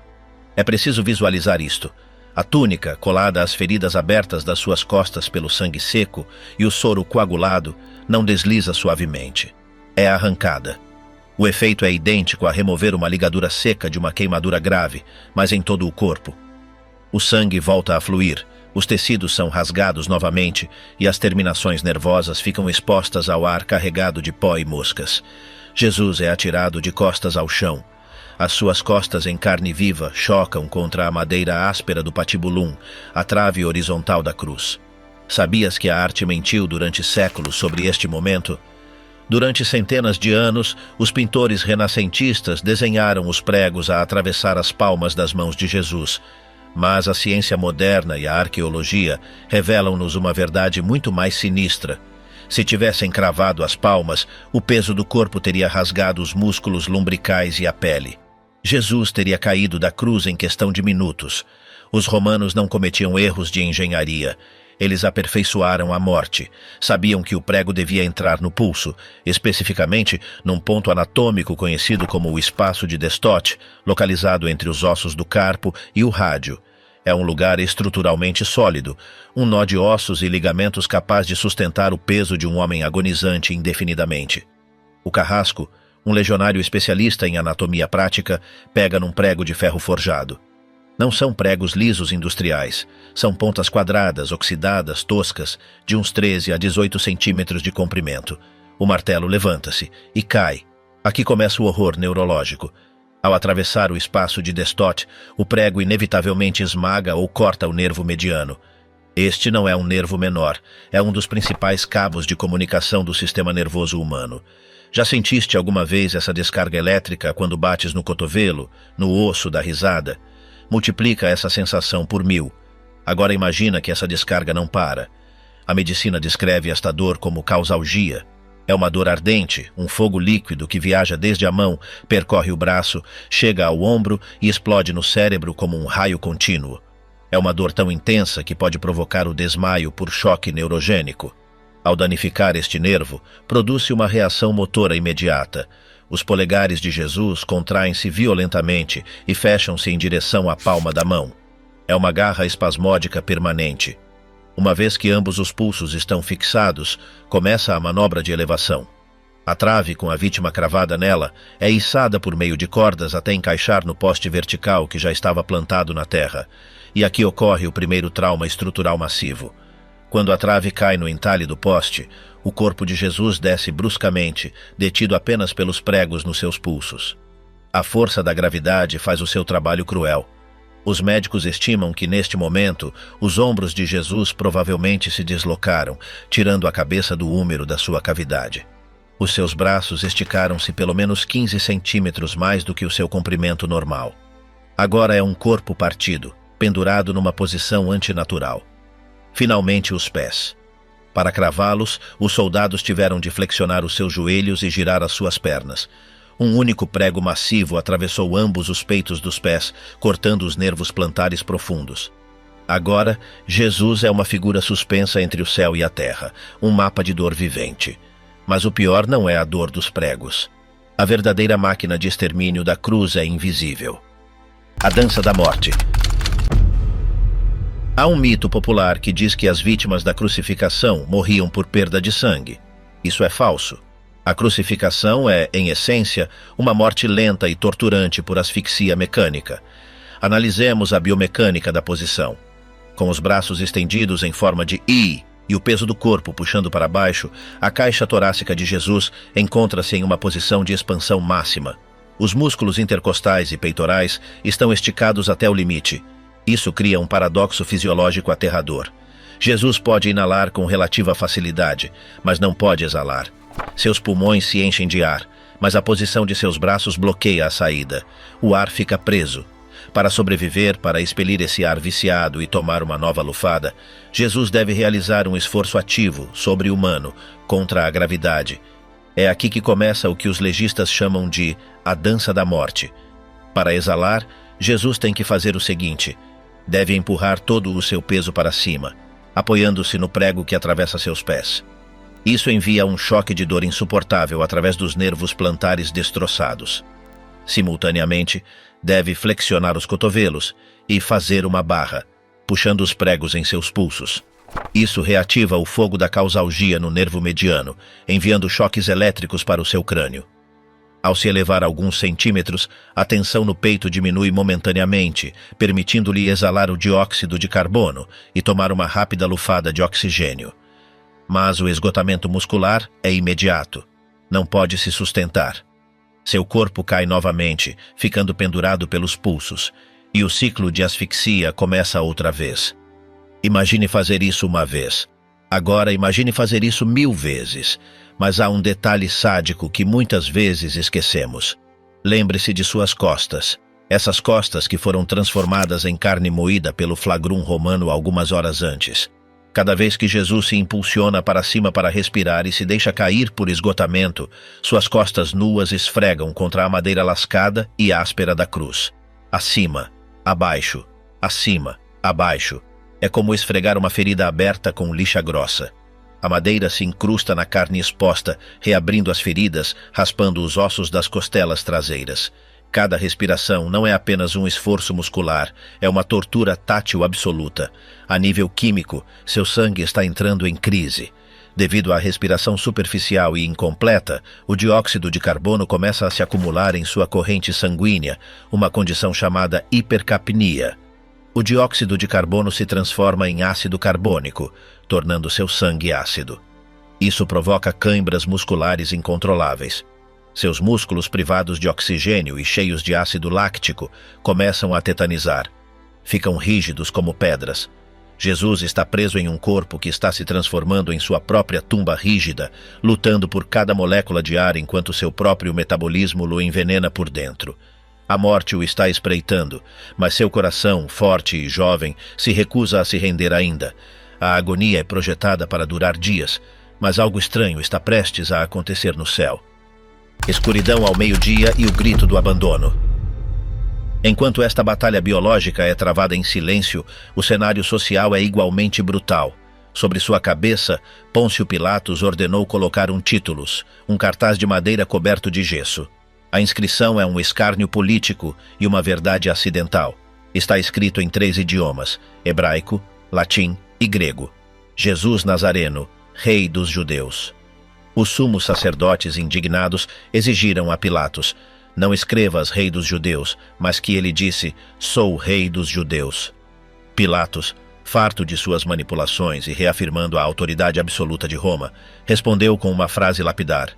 É preciso visualizar isto. A túnica, colada às feridas abertas das suas costas pelo sangue seco e o soro coagulado, não desliza suavemente. É arrancada. O efeito é idêntico a remover uma ligadura seca de uma queimadura grave, mas em todo o corpo. O sangue volta a fluir, os tecidos são rasgados novamente e as terminações nervosas ficam expostas ao ar carregado de pó e moscas. Jesus é atirado de costas ao chão. As suas costas em carne viva chocam contra a madeira áspera do patibulum, a trave horizontal da cruz. Sabias que a arte mentiu durante séculos sobre este momento? Durante centenas de anos, os pintores renascentistas desenharam os pregos a atravessar as palmas das mãos de Jesus. Mas a ciência moderna e a arqueologia revelam-nos uma verdade muito mais sinistra. Se tivessem cravado as palmas, o peso do corpo teria rasgado os músculos lumbricais e a pele. Jesus teria caído da cruz em questão de minutos. Os romanos não cometiam erros de engenharia. Eles aperfeiçoaram a morte. Sabiam que o prego devia entrar no pulso, especificamente num ponto anatômico conhecido como o espaço de Destote, localizado entre os ossos do carpo e o rádio. É um lugar estruturalmente sólido, um nó de ossos e ligamentos capaz de sustentar o peso de um homem agonizante indefinidamente. O carrasco, um legionário especialista em anatomia prática, pega num prego de ferro forjado. Não são pregos lisos industriais, são pontas quadradas, oxidadas, toscas, de uns 13 a 18 centímetros de comprimento. O martelo levanta-se e cai. Aqui começa o horror neurológico. Ao atravessar o espaço de Destote, o prego inevitavelmente esmaga ou corta o nervo mediano. Este não é um nervo menor, é um dos principais cabos de comunicação do sistema nervoso humano. Já sentiste alguma vez essa descarga elétrica quando bates no cotovelo, no osso da risada? Multiplica essa sensação por 1000. Agora imagina que essa descarga não para. A medicina descreve esta dor como causalgia. É uma dor ardente, um fogo líquido que viaja desde a mão, percorre o braço, chega ao ombro e explode no cérebro como um raio contínuo. É uma dor tão intensa que pode provocar o desmaio por choque neurogênico. Ao danificar este nervo, produz-se uma reação motora imediata. Os polegares de Jesus contraem-se violentamente e fecham-se em direção à palma da mão. É uma garra espasmódica permanente. Uma vez que ambos os pulsos estão fixados, começa a manobra de elevação. A trave com a vítima cravada nela é içada por meio de cordas até encaixar no poste vertical que já estava plantado na terra. E aqui ocorre o primeiro trauma estrutural massivo. Quando a trave cai no entalhe do poste, o corpo de Jesus desce bruscamente, detido apenas pelos pregos nos seus pulsos. A força da gravidade faz o seu trabalho cruel. Os médicos estimam que, neste momento, os ombros de Jesus provavelmente se deslocaram, tirando a cabeça do úmero da sua cavidade. Os seus braços esticaram-se pelo menos 15 centímetros mais do que o seu comprimento normal. Agora é um corpo partido, pendurado numa posição antinatural. Finalmente, os pés. Para cravá-los, os soldados tiveram de flexionar os seus joelhos e girar as suas pernas. Um único prego massivo atravessou ambos os peitos dos pés, cortando os nervos plantares profundos. Agora, Jesus é uma figura suspensa entre o céu e a terra, um mapa de dor vivente. Mas o pior não é a dor dos pregos. A verdadeira máquina de extermínio da cruz é invisível. A dança da morte. Há um mito popular que diz que as vítimas da crucificação morriam por perda de sangue. Isso é falso. A crucificação é, em essência, uma morte lenta e torturante por asfixia mecânica. Analisemos a biomecânica da posição. Com os braços estendidos em forma de I e o peso do corpo puxando para baixo, a caixa torácica de Jesus encontra-se em uma posição de expansão máxima. Os músculos intercostais e peitorais estão esticados até o limite. Isso cria um paradoxo fisiológico aterrador. Jesus pode inalar com relativa facilidade, mas não pode exalar. Seus pulmões se enchem de ar, mas a posição de seus braços bloqueia a saída. O ar fica preso. Para sobreviver, para expelir esse ar viciado e tomar uma nova lufada, Jesus deve realizar um esforço ativo, sobre-humano, contra a gravidade. É aqui que começa o que os legistas chamam de a dança da morte. Para exalar, Jesus tem que fazer o seguinte: deve empurrar todo o seu peso para cima, apoiando-se no prego que atravessa seus pés. Isso envia um choque de dor insuportável através dos nervos plantares destroçados. Simultaneamente, deve flexionar os cotovelos e fazer uma barra, puxando os pregos em seus pulsos. Isso reativa o fogo da causalgia no nervo mediano, enviando choques elétricos para o seu crânio. Ao se elevar alguns centímetros, a tensão no peito diminui momentaneamente, permitindo-lhe exalar o dióxido de carbono e tomar uma rápida lufada de oxigênio. Mas o esgotamento muscular é imediato. Não pode se sustentar. Seu corpo cai novamente, ficando pendurado pelos pulsos, e o ciclo de asfixia começa outra vez. Imagine fazer isso uma vez. Agora imagine fazer isso 1000 vezes. Mas há um detalhe sádico que muitas vezes esquecemos. Lembre-se de suas costas. Essas costas que foram transformadas em carne moída pelo flagrum romano algumas horas antes. Cada vez que Jesus se impulsiona para cima para respirar e se deixa cair por esgotamento, suas costas nuas esfregam contra a madeira lascada e áspera da cruz. Acima, abaixo, acima, abaixo. É como esfregar uma ferida aberta com lixa grossa. A madeira se incrusta na carne exposta, reabrindo as feridas, raspando os ossos das costelas traseiras. Cada respiração não é apenas um esforço muscular, é uma tortura tátil absoluta. A nível químico, seu sangue está entrando em crise. Devido à respiração superficial e incompleta, o dióxido de carbono começa a se acumular em sua corrente sanguínea, uma condição chamada hipercapnia. O dióxido de carbono se transforma em ácido carbônico, tornando seu sangue ácido. Isso provoca câimbras musculares incontroláveis. Seus músculos privados de oxigênio e cheios de ácido láctico começam a tetanizar. Ficam rígidos como pedras. Jesus está preso em um corpo que está se transformando em sua própria tumba rígida, lutando por cada molécula de ar enquanto seu próprio metabolismo o envenena por dentro. A morte o está espreitando, mas seu coração, forte e jovem, se recusa a se render ainda. A agonia é projetada para durar dias, mas algo estranho está prestes a acontecer no céu. Escuridão ao meio-dia e o grito do abandono. Enquanto esta batalha biológica é travada em silêncio, o cenário social é igualmente brutal. Sobre sua cabeça, Pôncio Pilatos ordenou colocar um títulos, um cartaz de madeira coberto de gesso. A inscrição é um escárnio político e uma verdade acidental. Está escrito em 3 idiomas, hebraico, latim e grego. Jesus Nazareno, Rei dos Judeus. Os sumos sacerdotes indignados exigiram a Pilatos: não escrevas Rei dos Judeus, mas que ele disse: sou Rei dos Judeus. Pilatos, farto de suas manipulações e reafirmando a autoridade absoluta de Roma, respondeu com uma frase lapidar: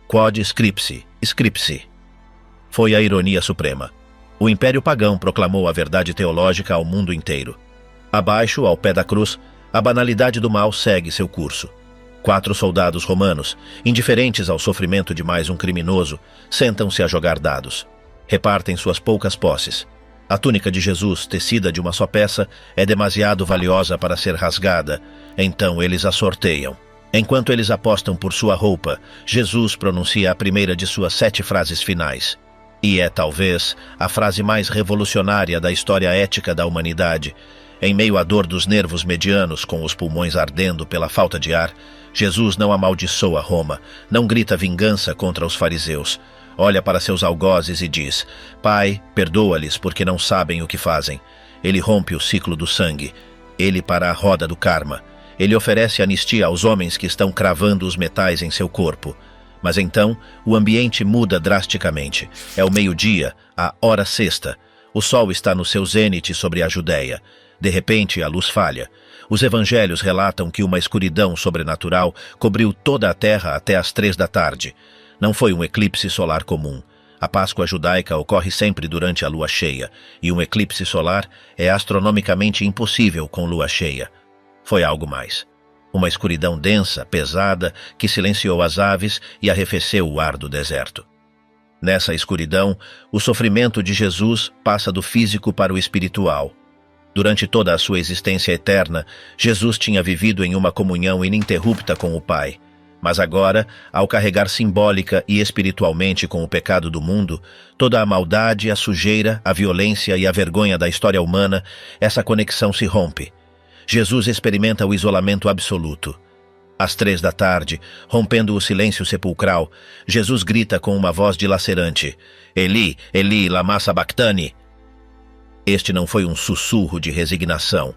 Quod scripsi, scripsi. Foi a ironia suprema. O Império Pagão proclamou a verdade teológica ao mundo inteiro. Abaixo, ao pé da cruz, a banalidade do mal segue seu curso. 4 soldados romanos, indiferentes ao sofrimento de mais um criminoso, sentam-se a jogar dados. Repartem suas poucas posses. A túnica de Jesus, tecida de uma só peça, é demasiado valiosa para ser rasgada, então eles a sorteiam. Enquanto eles apostam por sua roupa, Jesus pronuncia a primeira de suas 7 frases finais. E é, talvez, a frase mais revolucionária da história ética da humanidade. Em meio à dor dos nervos medianos, com os pulmões ardendo pela falta de ar, Jesus não amaldiçoa Roma, não grita vingança contra os fariseus. Olha para seus algozes e diz: Pai, perdoa-lhes porque não sabem o que fazem. Ele rompe o ciclo do sangue. Ele para a roda do karma. Ele oferece anistia aos homens que estão cravando os metais em seu corpo. Mas então, o ambiente muda drasticamente. É o meio-dia, a hora sexta. O sol está no seu zênite sobre a Judéia. De repente, a luz falha. Os evangelhos relatam que uma escuridão sobrenatural cobriu toda a terra até às 3 da tarde. Não foi um eclipse solar comum. A Páscoa judaica ocorre sempre durante a lua cheia, e um eclipse solar é astronomicamente impossível com lua cheia. Foi algo mais. Uma escuridão densa, pesada, que silenciou as aves e arrefeceu o ar do deserto. Nessa escuridão, o sofrimento de Jesus passa do físico para o espiritual. Durante toda a sua existência eterna, Jesus tinha vivido em uma comunhão ininterrupta com o Pai. Mas agora, ao carregar simbólica e espiritualmente com o pecado do mundo, toda a maldade, a sujeira, a violência e a vergonha da história humana, essa conexão se rompe. Jesus experimenta o isolamento absoluto. Às 3 da tarde, rompendo o silêncio sepulcral, Jesus grita com uma voz dilacerante: Eli, Eli, lama sabachthani. Este não foi um sussurro de resignação.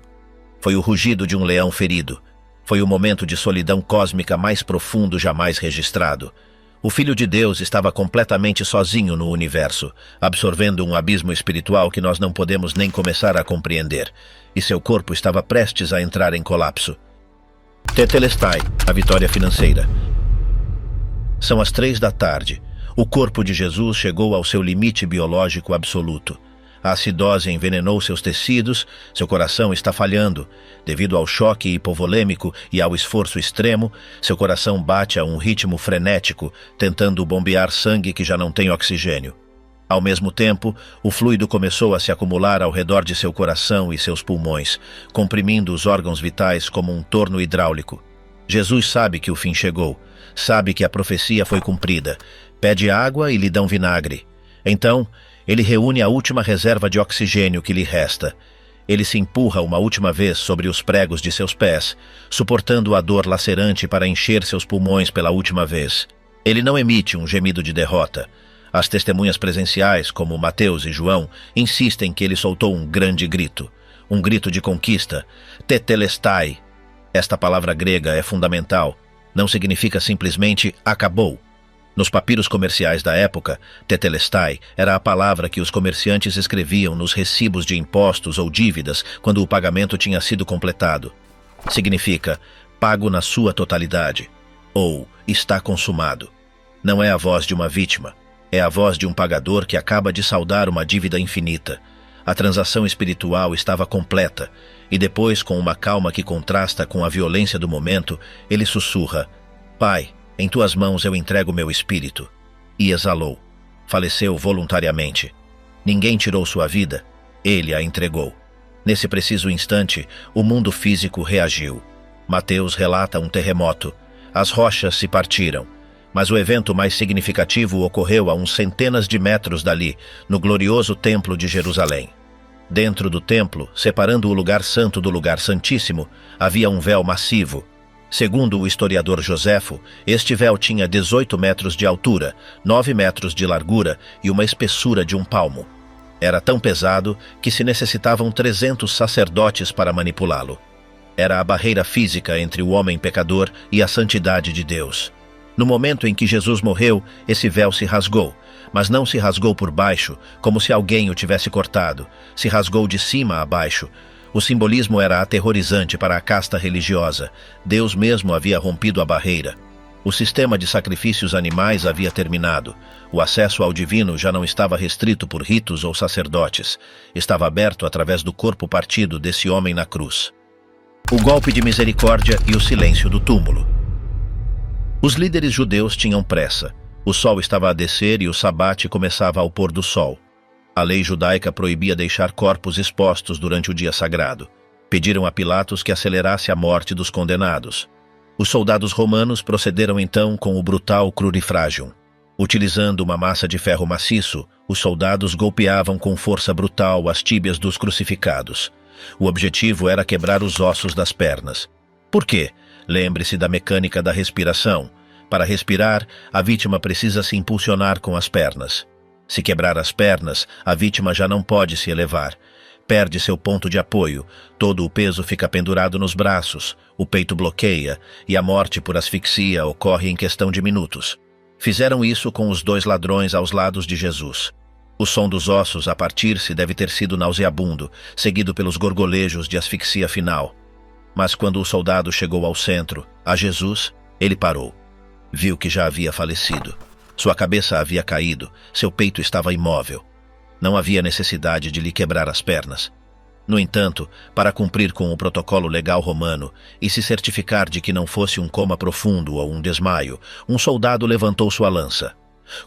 Foi o rugido de um leão ferido. Foi o momento de solidão cósmica mais profundo jamais registrado. O Filho de Deus estava completamente sozinho no universo, absorvendo um abismo espiritual que nós não podemos nem começar a compreender, e seu corpo estava prestes a entrar em colapso. Tetelestai, a vitória financeira. São as 3 da tarde. O corpo de Jesus chegou ao seu limite biológico absoluto. A acidose envenenou seus tecidos, seu coração está falhando. Devido ao choque hipovolêmico e ao esforço extremo, seu coração bate a um ritmo frenético, tentando bombear sangue que já não tem oxigênio. Ao mesmo tempo, o fluido começou a se acumular ao redor de seu coração e seus pulmões, comprimindo os órgãos vitais como um torno hidráulico. Jesus sabe que o fim chegou, sabe que a profecia foi cumprida. Pede água e lhe dão vinagre. Então, ele reúne a última reserva de oxigênio que lhe resta. Ele se empurra uma última vez sobre os pregos de seus pés, suportando a dor lacerante para encher seus pulmões pela última vez. Ele não emite um gemido de derrota. As testemunhas presenciais, como Mateus e João, insistem que ele soltou um grande grito. Um grito de conquista. Tetelestai. Esta palavra grega é fundamental. Não significa simplesmente acabou. Nos papiros comerciais da época, tetelestai era a palavra que os comerciantes escreviam nos recibos de impostos ou dívidas quando o pagamento tinha sido completado. Significa pago na sua totalidade, ou está consumado. Não é a voz de uma vítima, é a voz de um pagador que acaba de saldar uma dívida infinita. A transação espiritual estava completa, e depois, com uma calma que contrasta com a violência do momento, ele sussurra: Pai, em tuas mãos eu entrego meu espírito. E exalou. Faleceu voluntariamente. Ninguém tirou sua vida, ele a entregou. Nesse preciso instante, o mundo físico reagiu. Mateus relata um terremoto. As rochas se partiram. Mas o evento mais significativo ocorreu a uns centenas de metros dali, no glorioso Templo de Jerusalém. Dentro do templo, separando o lugar santo do lugar santíssimo, havia um véu massivo. Segundo o historiador Joséfo, este véu tinha 18 metros de altura, 9 metros de largura e uma espessura de um palmo. Era tão pesado que se necessitavam 300 sacerdotes para manipulá-lo. Era a barreira física entre o homem pecador e a santidade de Deus. No momento em que Jesus morreu, esse véu se rasgou, mas não se rasgou por baixo, como se alguém o tivesse cortado. Se rasgou de cima a baixo. O simbolismo era aterrorizante para a casta religiosa. Deus mesmo havia rompido a barreira. O sistema de sacrifícios animais havia terminado. O acesso ao divino já não estava restrito por ritos ou sacerdotes. Estava aberto através do corpo partido desse homem na cruz. O golpe de misericórdia e o silêncio do túmulo. Os líderes judeus tinham pressa. O sol estava a descer e o sabate começava ao pôr do sol. A lei judaica proibia deixar corpos expostos durante o dia sagrado. Pediram a Pilatos que acelerasse a morte dos condenados. Os soldados romanos procederam então com o brutal crurifragium. Utilizando uma massa de ferro maciço, os soldados golpeavam com força brutal as tíbias dos crucificados. O objetivo era quebrar os ossos das pernas. Por quê? Lembre-se da mecânica da respiração. Para respirar, a vítima precisa se impulsionar com as pernas. Se quebrar as pernas, a vítima já não pode se elevar. Perde seu ponto de apoio, todo o peso fica pendurado nos braços, o peito bloqueia e a morte por asfixia ocorre em questão de minutos. Fizeram isso com os 2 ladrões aos lados de Jesus. O som dos ossos a partir-se deve ter sido nauseabundo, seguido pelos gorgolejos de asfixia final. Mas quando o soldado chegou ao centro, a Jesus, ele parou. Viu que já havia falecido. Sua cabeça havia caído, seu peito estava imóvel. Não havia necessidade de lhe quebrar as pernas. No entanto, para cumprir com o protocolo legal romano e se certificar de que não fosse um coma profundo ou um desmaio, um soldado levantou sua lança.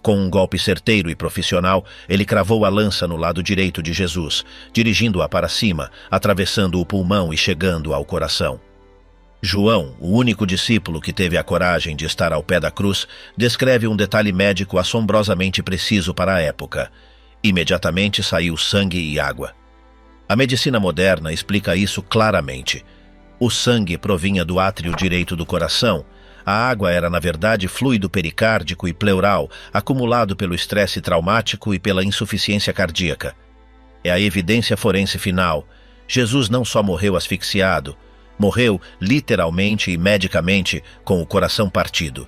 Com um golpe certeiro e profissional, ele cravou a lança no lado direito de Jesus, dirigindo-a para cima, atravessando o pulmão e chegando ao coração. João, o único discípulo que teve a coragem de estar ao pé da cruz, descreve um detalhe médico assombrosamente preciso para a época. Imediatamente saiu sangue e água. A medicina moderna explica isso claramente. O sangue provinha do átrio direito do coração. A água era, na verdade, fluido pericárdico e pleural, acumulado pelo estresse traumático e pela insuficiência cardíaca. É a evidência forense final. Jesus não só morreu asfixiado, morreu literalmente e medicamente com o coração partido.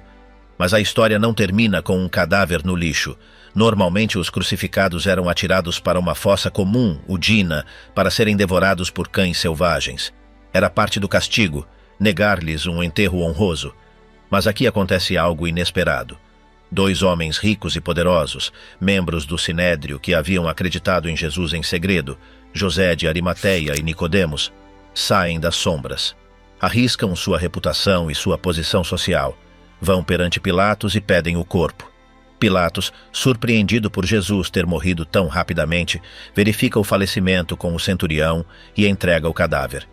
Mas a história não termina com um cadáver no lixo. Normalmente os crucificados eram atirados para uma fossa comum, o Dina, para serem devorados por cães selvagens. Era parte do castigo, negar-lhes um enterro honroso. Mas aqui acontece algo inesperado. 2 homens ricos e poderosos, membros do Sinédrio que haviam acreditado em Jesus em segredo, José de Arimateia e Nicodemos, saem das sombras. Arriscam sua reputação e sua posição social. Vão perante Pilatos e pedem o corpo. Pilatos, surpreendido por Jesus ter morrido tão rapidamente, verifica o falecimento com o centurião e entrega o cadáver.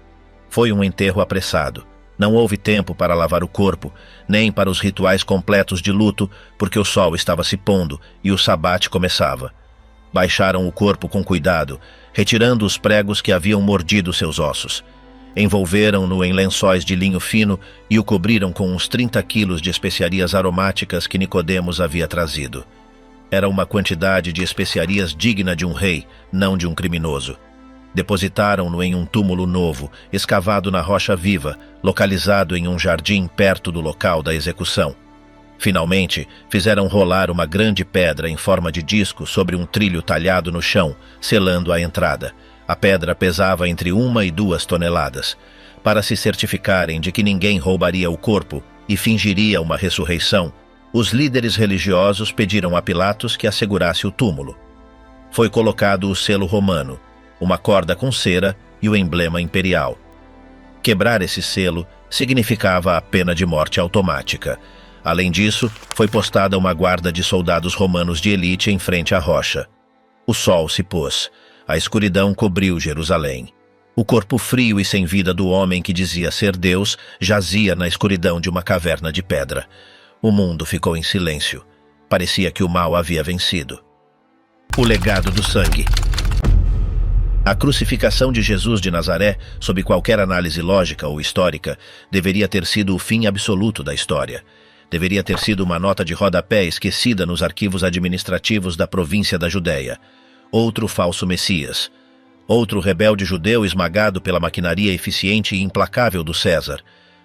Foi um enterro apressado. Não houve tempo para lavar o corpo, nem para os rituais completos de luto, porque o sol estava se pondo e o sabate começava. Baixaram o corpo com cuidado, retirando os pregos que haviam mordido seus ossos. Envolveram-no em lençóis de linho fino e o cobriram com uns 30 quilos de especiarias aromáticas que Nicodemos havia trazido. Era uma quantidade de especiarias digna de um rei, não de um criminoso. Depositaram-no em um túmulo novo, escavado na rocha viva, localizado em um jardim perto do local da execução. Finalmente, fizeram rolar uma grande pedra em forma de disco sobre um trilho talhado no chão, selando a entrada. A pedra pesava entre 1 e 2 toneladas. Para se certificarem de que ninguém roubaria o corpo e fingiria uma ressurreição, os líderes religiosos pediram a Pilatos que assegurasse o túmulo. Foi colocado o selo romano, uma corda com cera e o emblema imperial. Quebrar esse selo significava a pena de morte automática. Além disso, foi postada uma guarda de soldados romanos de elite em frente à rocha. O sol se pôs. A escuridão cobriu Jerusalém. O corpo frio e sem vida do homem que dizia ser Deus jazia na escuridão de uma caverna de pedra. O mundo ficou em silêncio. Parecia que o mal havia vencido. O legado do sangue. A crucificação de Jesus de Nazaré, sob qualquer análise lógica ou histórica, deveria ter sido o fim absoluto da história. Deveria ter sido uma nota de rodapé esquecida nos arquivos administrativos da província da Judéia. Outro falso Messias. Outro rebelde judeu esmagado pela maquinaria eficiente e implacável do César.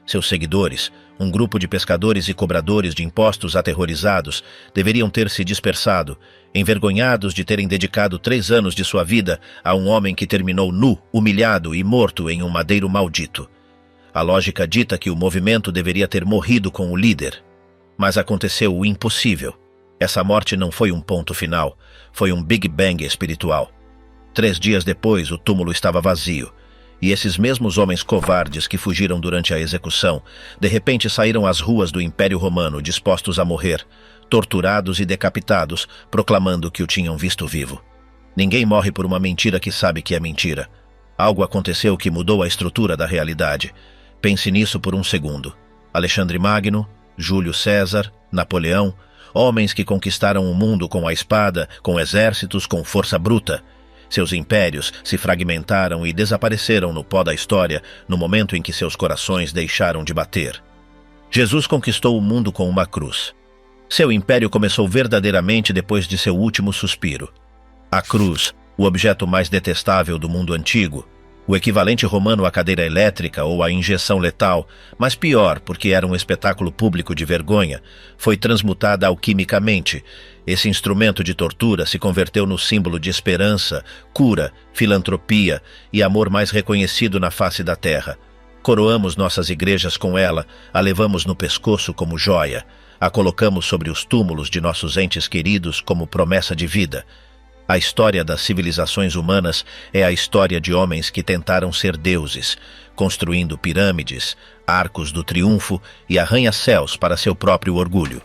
Seus seguidores, um grupo de pescadores e cobradores de impostos aterrorizados, deveriam ter se dispersado, envergonhados de terem dedicado 3 anos de sua vida a um homem que terminou nu, humilhado e morto em um madeiro maldito. A lógica dita que o movimento deveria ter morrido com o líder. Mas aconteceu o impossível. Essa morte não foi um ponto final, foi um Big Bang espiritual. 3 dias depois, o túmulo estava vazio, e esses mesmos homens covardes que fugiram durante a execução, de repente saíram às ruas do Império Romano dispostos a morrer, torturados e decapitados, proclamando que o tinham visto vivo. Ninguém morre por uma mentira que sabe que é mentira. Algo aconteceu que mudou a estrutura da realidade. Pense nisso por um segundo. Alexandre Magno, Júlio César, Napoleão, homens que conquistaram o mundo com a espada, com exércitos, com força bruta. Seus impérios se fragmentaram e desapareceram no pó da história no momento em que seus corações deixaram de bater. Jesus conquistou o mundo com uma cruz. Seu império começou verdadeiramente depois de seu último suspiro. A cruz, o objeto mais detestável do mundo antigo, o equivalente romano à cadeira elétrica ou à injeção letal, mas pior porque era um espetáculo público de vergonha, foi transmutada alquimicamente. Esse instrumento de tortura se converteu no símbolo de esperança, cura, filantropia e amor mais reconhecido na face da terra. Coroamos nossas igrejas com ela, a levamos no pescoço como joia, a colocamos sobre os túmulos de nossos entes queridos como promessa de vida. A história das civilizações humanas é a história de homens que tentaram ser deuses, construindo pirâmides, arcos do triunfo e arranha-céus para seu próprio orgulho.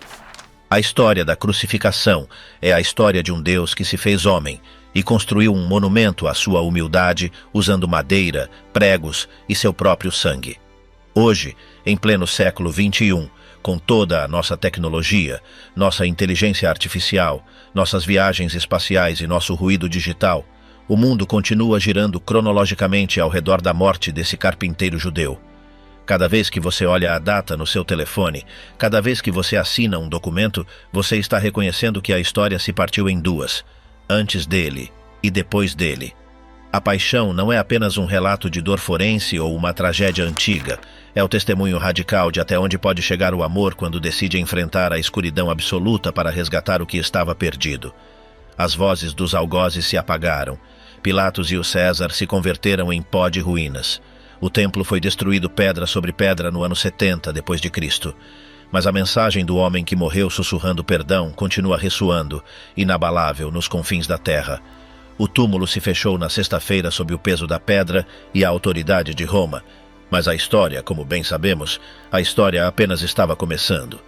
A história da crucificação é a história de um Deus que se fez homem e construiu um monumento à sua humildade usando madeira, pregos e seu próprio sangue. Hoje, em pleno século XXI, com toda a nossa tecnologia, nossa inteligência artificial, nossas viagens espaciais e nosso ruído digital, o mundo continua girando cronologicamente ao redor da morte desse carpinteiro judeu. Cada vez que você olha a data no seu telefone, cada vez que você assina um documento, você está reconhecendo que a história se partiu em duas, antes dele e depois dele. A paixão não é apenas um relato de dor forense ou uma tragédia antiga, é o testemunho radical de até onde pode chegar o amor quando decide enfrentar a escuridão absoluta para resgatar o que estava perdido. As vozes dos algozes se apagaram. Pilatos e o César se converteram em pó de ruínas. O templo foi destruído pedra sobre pedra no ano 70 depois de Cristo. Mas a mensagem do homem que morreu sussurrando perdão continua ressoando, inabalável nos confins da terra. O túmulo se fechou na sexta-feira sob o peso da pedra e a autoridade de Roma. Mas a história, como bem sabemos, a história apenas estava começando.